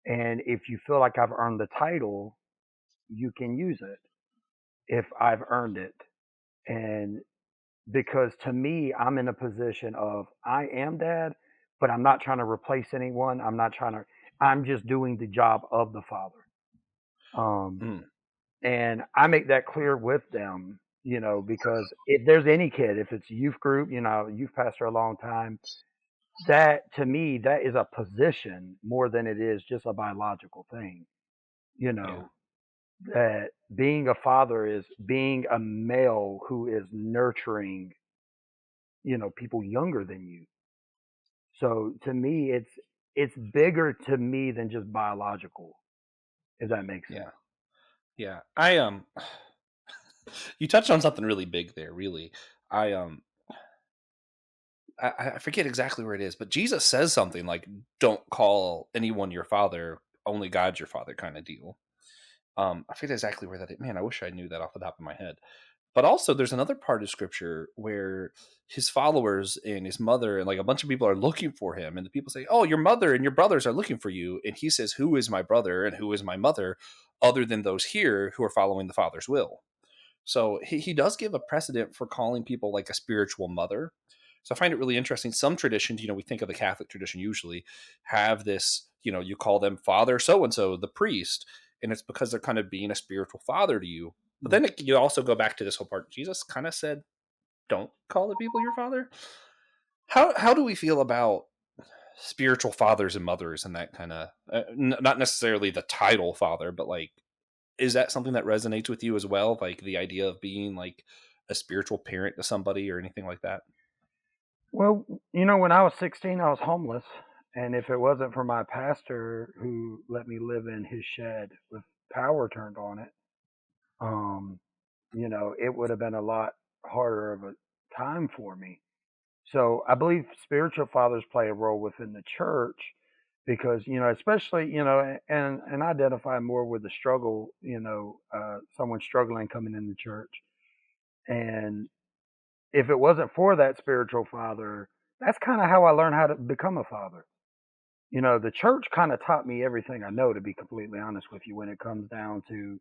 Speaker 2: And if you feel like I've earned the title, you can use it if I've earned it. And because to me, I'm in a position of I am dad, but I'm not trying to replace anyone. I'm just doing the job of the father. Um,
Speaker 1: Mm.
Speaker 2: and I make that clear with them, because if there's any kid, if it's youth group, youth pastor a long time, that to me, that is a position more than it is just a biological thing, you
Speaker 1: Yeah.
Speaker 2: know, that being a father is being a male who is nurturing, people younger than you. So to me, it's bigger to me than just biological, if that makes sense.
Speaker 1: Yeah. Yeah. You touched on something really big there, really. I um I forget exactly where it is, but Jesus says something like, "Don't call anyone your father, only God's your father," kind of deal. I forget exactly where that is. Man, I wish I knew that off the top of my head. But also, there's another part of scripture where his followers and his mother and like a bunch of people are looking for him, and the people say, "Oh, your mother and your brothers are looking for you," and he says, "Who is my brother and who is my mother, other than those here who are following the Father's will?" So he does give a precedent for calling people like a spiritual mother. So I find it really interesting. Some traditions, we think of the Catholic tradition usually have this, you call them Father so and so, the priest, and it's because they're kind of being a spiritual father to you. But
Speaker 2: Mm.
Speaker 1: then you also go back to this whole part. Jesus kind of said, "Don't call the people your father." How do we feel about spiritual fathers and mothers and that kind of not necessarily the title father, but like is that something that resonates with you as well? Like the idea of being like a spiritual parent to somebody or anything like that?
Speaker 2: Well, when I was 16, I was homeless. And if it wasn't for my pastor who let me live in his shed with power turned on it, um, it would have been a lot harder of a time for me. So I believe spiritual fathers play a role within the church because, especially, and identify more with the struggle, someone struggling coming in the church. And if it wasn't for that spiritual father, that's kind of how I learned how to become a father. The church kind of taught me everything I know, to be completely honest with you, when it comes down to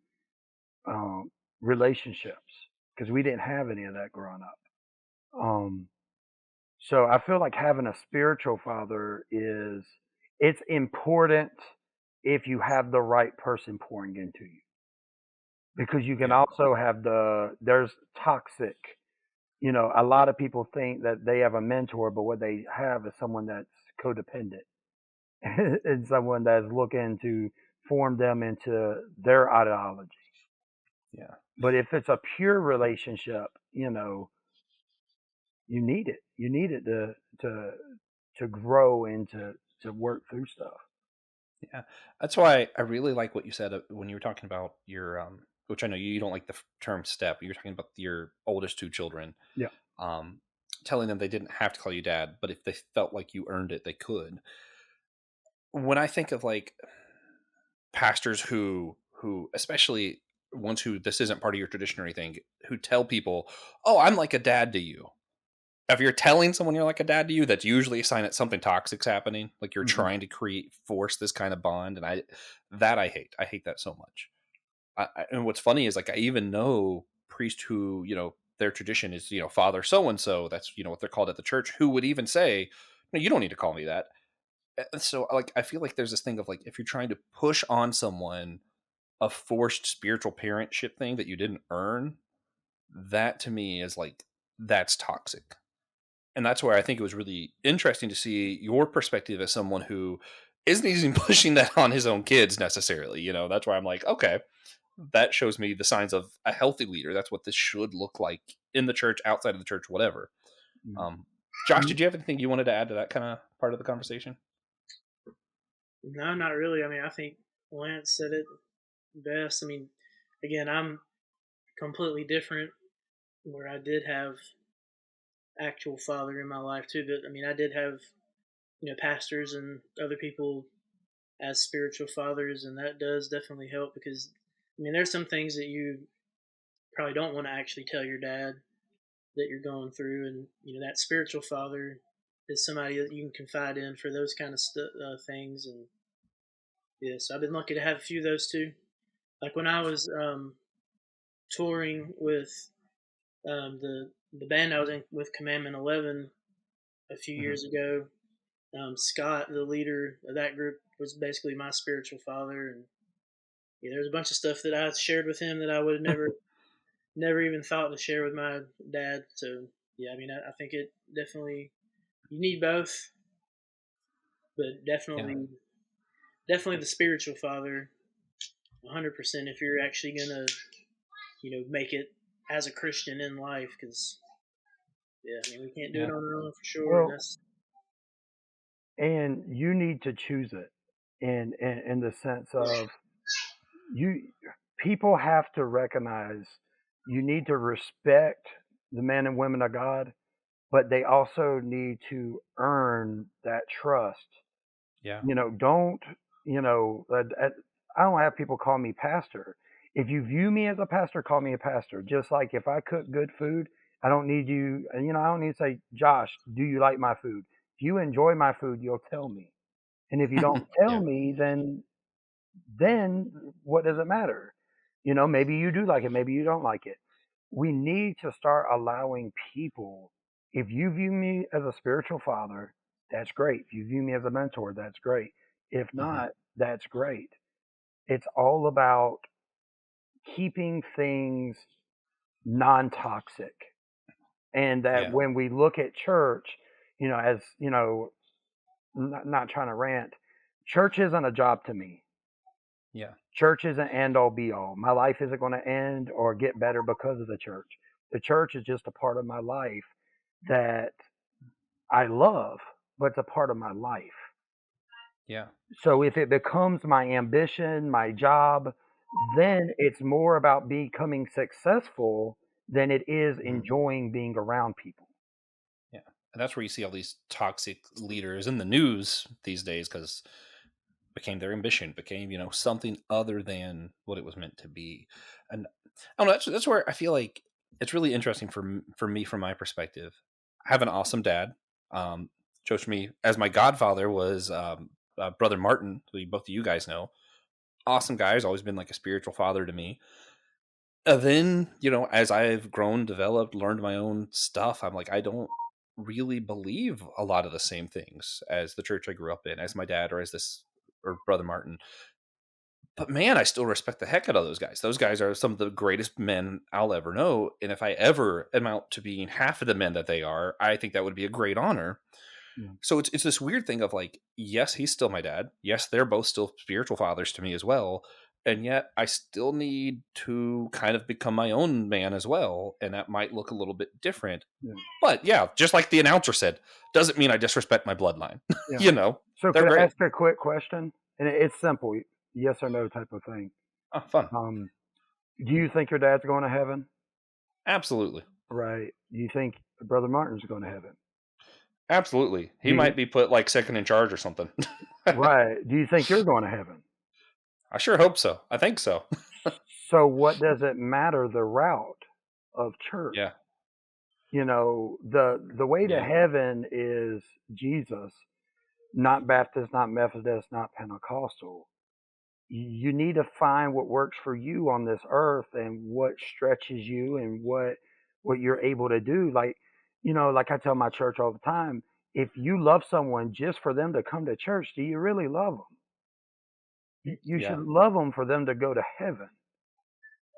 Speaker 2: um, relationships, because we didn't have any of that growing up. Um, so I feel like having a spiritual father it's important if you have the right person pouring into you, because you can
Speaker 1: Yeah.
Speaker 2: also have there's toxic. A lot of people think that they have a mentor, but what they have is someone that's codependent and someone that's looking to form them into their ideology.
Speaker 1: Yeah.
Speaker 2: But if it's a pure relationship, you need it. You need it to to grow and to work through stuff.
Speaker 1: Yeah. That's why I really like what you said when you were talking about your, which I know you don't like the term step, but you're talking about your oldest two children,
Speaker 2: Yeah.
Speaker 1: um, telling them they didn't have to call you dad, but if they felt like you earned it, they could. When I think of like pastors who especially ones who this isn't part of your tradition or anything, who tell people, "Oh, I'm like a dad to you." if you're telling someone you're like a dad to you, that's usually a sign that something toxic's happening. Like you're
Speaker 2: Hmm.
Speaker 1: trying to force this kind of bond, and I hate. I hate that so much. And what's funny is like I even know priests who their tradition is Father so and so. That's what they're called at the church. Who would even say, no, you don't need to call me that. And so like I feel like there's this thing of like if you're trying to push on someone a forced spiritual parentship thing that you didn't earn, that to me is like that's toxic. And that's where I think it was really interesting to see your perspective as someone who isn't even pushing that on his own kids necessarily. That's why I'm like, okay, that shows me the signs of a healthy leader. That's what this should look like in the church, outside of the church, whatever. Um, Josh, did you have anything you wanted to add to that kind of part of the conversation?
Speaker 3: No, not really. I mean, I think Lance said it best. I mean, again, I'm completely different where I did have actual father in my life too, but I mean, I did have, pastors and other people as spiritual fathers, and that does definitely help because, I mean, there's some things that you probably don't want to actually tell your dad that you're going through, and that spiritual father is somebody that you can confide in for those kind of things, and yeah, so I've been lucky to have a few of those too. Like when I was touring with the band I was in with Commandment 11 a few
Speaker 1: Mm-hmm.
Speaker 3: years ago, Scott, the leader of that group, was basically my spiritual father, and yeah, there's a bunch of stuff that I shared with him that I would have never even thought to share with my dad. So yeah, I mean, I think it definitely you need both, but
Speaker 1: Yeah.
Speaker 3: definitely the spiritual father, 100%. If you're actually gonna make it as a Christian in life, because yeah, I mean we can't do it
Speaker 1: Yeah.
Speaker 3: on our own for sure, and
Speaker 2: Well,
Speaker 3: that's
Speaker 2: and you need to choose it in the sense of you people have to recognize you need to respect the men and women of God, but they also need to earn that trust.
Speaker 1: Yeah.
Speaker 2: Don't, I don't have people call me pastor. If you view me as a pastor, call me a pastor. Just like if I cook good food, I don't need you, I don't need to say, Josh, do you like my food? If you enjoy my food, you'll tell me. And if you don't tell
Speaker 1: Yeah.
Speaker 2: me, then what does it matter? Maybe you do like it, maybe you don't like it. We need to start allowing people, if you view me as a spiritual father, that's great. If you view me as a mentor, that's great. If
Speaker 1: Mm-hmm.
Speaker 2: not, that's great. It's all about keeping things non toxic. And that
Speaker 1: Yeah.
Speaker 2: when we look at church, as, not trying to rant, church isn't a job to me.
Speaker 1: Yeah.
Speaker 2: Church isn't end all be all. My life isn't going to end or get better because of the church. The church is just a part of my life that I love, but it's a part of my life.
Speaker 1: Yeah.
Speaker 2: So if it becomes my ambition, my job, then it's more about becoming successful than it is
Speaker 1: Mm-hmm.
Speaker 2: enjoying being around people.
Speaker 1: Yeah. And that's where you see all these toxic leaders in the news these days because became their ambition, became, something other than what it was meant to be. And I don't know, that's where I feel like it's really interesting for me from my perspective. I have an awesome dad. Chose me as my godfather was brother Martin, who both of you guys know. Awesome guy, has always been like a spiritual father to me. Then, as I've grown, developed, learned my own stuff, I'm like, I don't really believe a lot of the same things as the church I grew up in, as my dad, or as this, or brother Martin. But man, I still respect the heck out of those guys. Those guys are some of the greatest men I'll ever know. And if I ever amount to being half of the men that they are, I think that would be a great honor.
Speaker 2: Yeah.
Speaker 1: So it's this weird thing of like, yes, he's still my dad. Yes, they're both still spiritual fathers to me as well. And yet I still need to kind of become my own man as well. And that might look a little bit different.
Speaker 2: Yeah.
Speaker 1: But yeah, just like the announcer said, doesn't mean I disrespect my bloodline.
Speaker 2: Yeah.
Speaker 1: you know,
Speaker 2: So
Speaker 1: they're
Speaker 2: could I
Speaker 1: great.
Speaker 2: ask a quick question? And it's simple, yes or no type of thing.
Speaker 1: Oh, fun.
Speaker 2: Do you think your dad's going to heaven?
Speaker 1: Absolutely.
Speaker 2: Right. Do you think Brother Martin's going to heaven?
Speaker 1: Absolutely. He
Speaker 2: Do you,
Speaker 1: might be put like second in charge or something.
Speaker 2: right. Do you think you're going to heaven?
Speaker 1: I sure hope so. I think so.
Speaker 2: So what does it matter the route of church?
Speaker 1: Yeah.
Speaker 2: The way to heaven is Jesus, not Baptist, not Methodist, not Pentecostal. You need to find what works for you on this earth and what stretches you and what you're able to do. Like I tell my church all the time, if you love someone just for them to come to church, do you really love them? You should love them for them to go to heaven.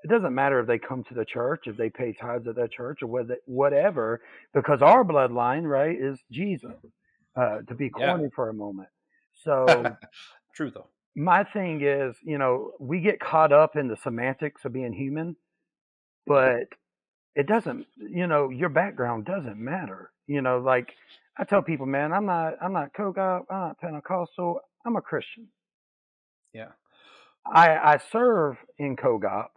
Speaker 2: It doesn't matter if they come to the church, if they pay tithes at that church, or whatever, because our bloodline, right, is Jesus. To be corny for a moment. So
Speaker 1: true though.
Speaker 2: My thing is, we get caught up in the semantics of being human, but it doesn't, your background doesn't matter. Like I tell people, man, I'm not COGOP, I'm not Pentecostal, I'm a Christian.
Speaker 1: Yeah.
Speaker 2: I serve in COGOP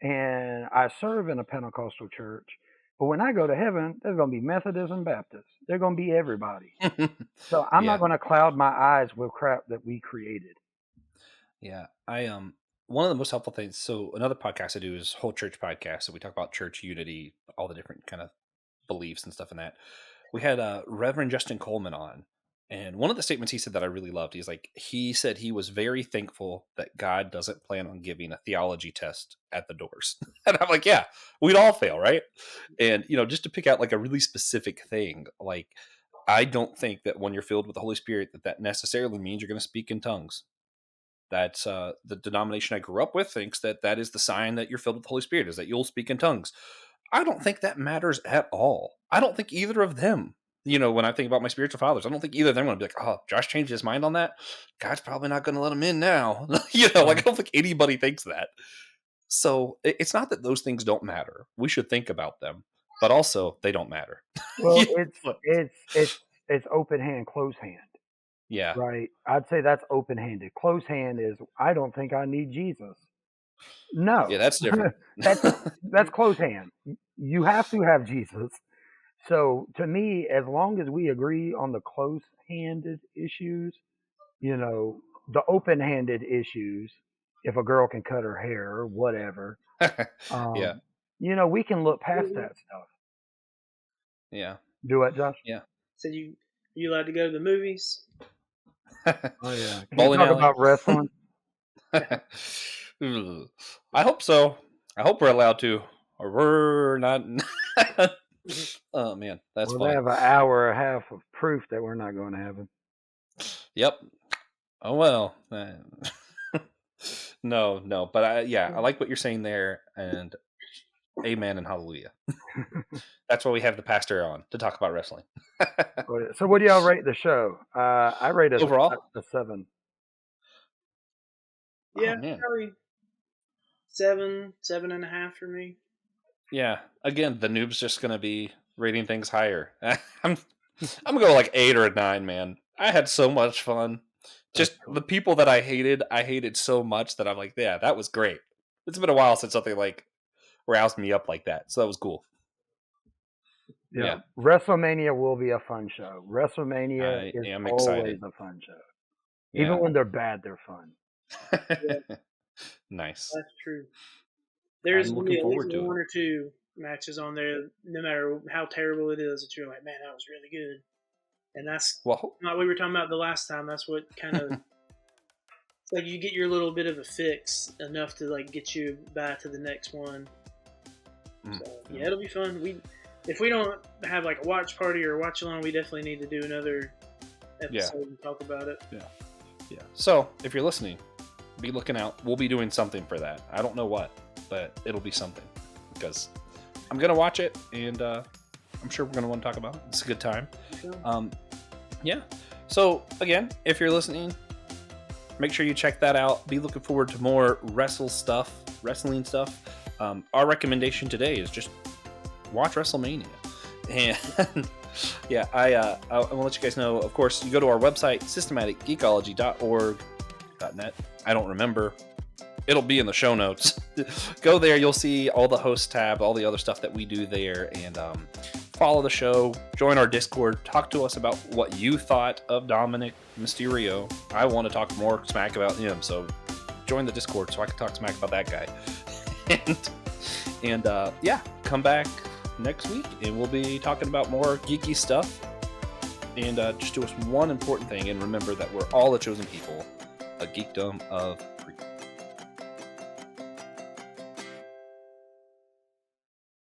Speaker 2: and I serve in a Pentecostal church, but when I go to heaven, there's going to be Methodists and Baptists. They're going to be everybody. So I'm not going to cloud my eyes with crap that we created.
Speaker 1: Yeah. One of the most helpful things, so another podcast I do is Whole Church Podcast. So we talk about church unity, all the different kind of beliefs and stuff in that. We had Reverend Justin Coleman on, and one of the statements he said that I really loved, he said he was very thankful that God doesn't plan on giving a theology test at the doors. And I'm like, yeah, we'd all fail, right? And, just to pick out like a really specific thing, like I don't think that when you're filled with the Holy Spirit, that necessarily means you're going to speak in tongues. That's the denomination I grew up with thinks that is the sign that you're filled with the Holy Spirit, is that you'll speak in tongues. I don't think that matters at all. I don't think either of them, when I think about my spiritual fathers, I don't think either of them are going to be like, oh, Josh changed his mind on that. God's probably not going to let him in now. Like I don't think anybody thinks that. So it's not that those things don't matter. We should think about them, but also they don't matter.
Speaker 2: Well, it's open hand, closed hand.
Speaker 1: Yeah.
Speaker 2: Right. I'd say that's open handed. Closed hand is I don't think I need Jesus. No.
Speaker 1: Yeah, that's different.
Speaker 2: That's closed hand. You have to have Jesus. So to me, as long as we agree on the closed handed issues, the open handed issues, if a girl can cut her hair or whatever, we can look past that stuff.
Speaker 1: Yeah.
Speaker 2: Do what, Josh?
Speaker 1: Yeah.
Speaker 3: So you allowed to go to the movies?
Speaker 2: Oh yeah. Can you talk about wrestling?
Speaker 1: I hope so. I hope we're allowed to, or we're not. Oh man, that's funny.
Speaker 2: They have an hour and a half of proof that we're not going to heaven.
Speaker 1: Yep. Oh well. No, but I like what you're saying there, and amen and hallelujah. That's why we have the pastor on to talk about wrestling.
Speaker 2: So what do y'all rate the show? I rate it
Speaker 1: overall
Speaker 2: a 7.
Speaker 3: Yeah, probably 7.5 for me.
Speaker 1: Yeah. Again, the noob's just gonna be rating things higher. I'm gonna go like 8 or a 9, man. I had so much fun. Just cool. The people that I hated so much that I'm like, yeah, that was great. It's been a while since something like roused me up like that, so that was cool.
Speaker 2: Yeah. WrestleMania will be a fun show. WrestleMania is always a fun show. Even when they're bad, they're fun.
Speaker 1: Nice.
Speaker 3: That's true. There's going to be at least 1 or 2 matches on there, no matter how terrible it is, that you're like, man, that was really good. And that's not what we were talking about the last time. That's what kind of it's like you get your little bit of a fix enough to like get you back to the next one. So yeah, it'll be fun. If we don't have like a watch party or a watch along, we definitely need to do another episode and talk about it.
Speaker 1: Yeah. So if you're listening, be looking out. We'll be doing something for that. I don't know what, but it'll be something because I'm gonna watch it and I'm sure we're gonna want to talk about it. It's a good time. Yeah. So again, if you're listening, make sure you check that out. Be looking forward to more wrestling stuff. Our recommendation today is just watch WrestleMania. And yeah, I want to let you guys know, of course, you go to our website, systematicgeekology.org.net. I don't remember. It'll be in the show notes. Go there. You'll see all the host tab, all the other stuff that we do there, and follow the show. Join our Discord. Talk to us about what you thought of Dominic Mysterio. I want to talk more smack about him, so join the Discord so I can talk smack about that guy. and yeah, come back next week, and we'll be talking about more geeky stuff. And just do us one important thing, and remember that we're all a chosen people, a geekdom of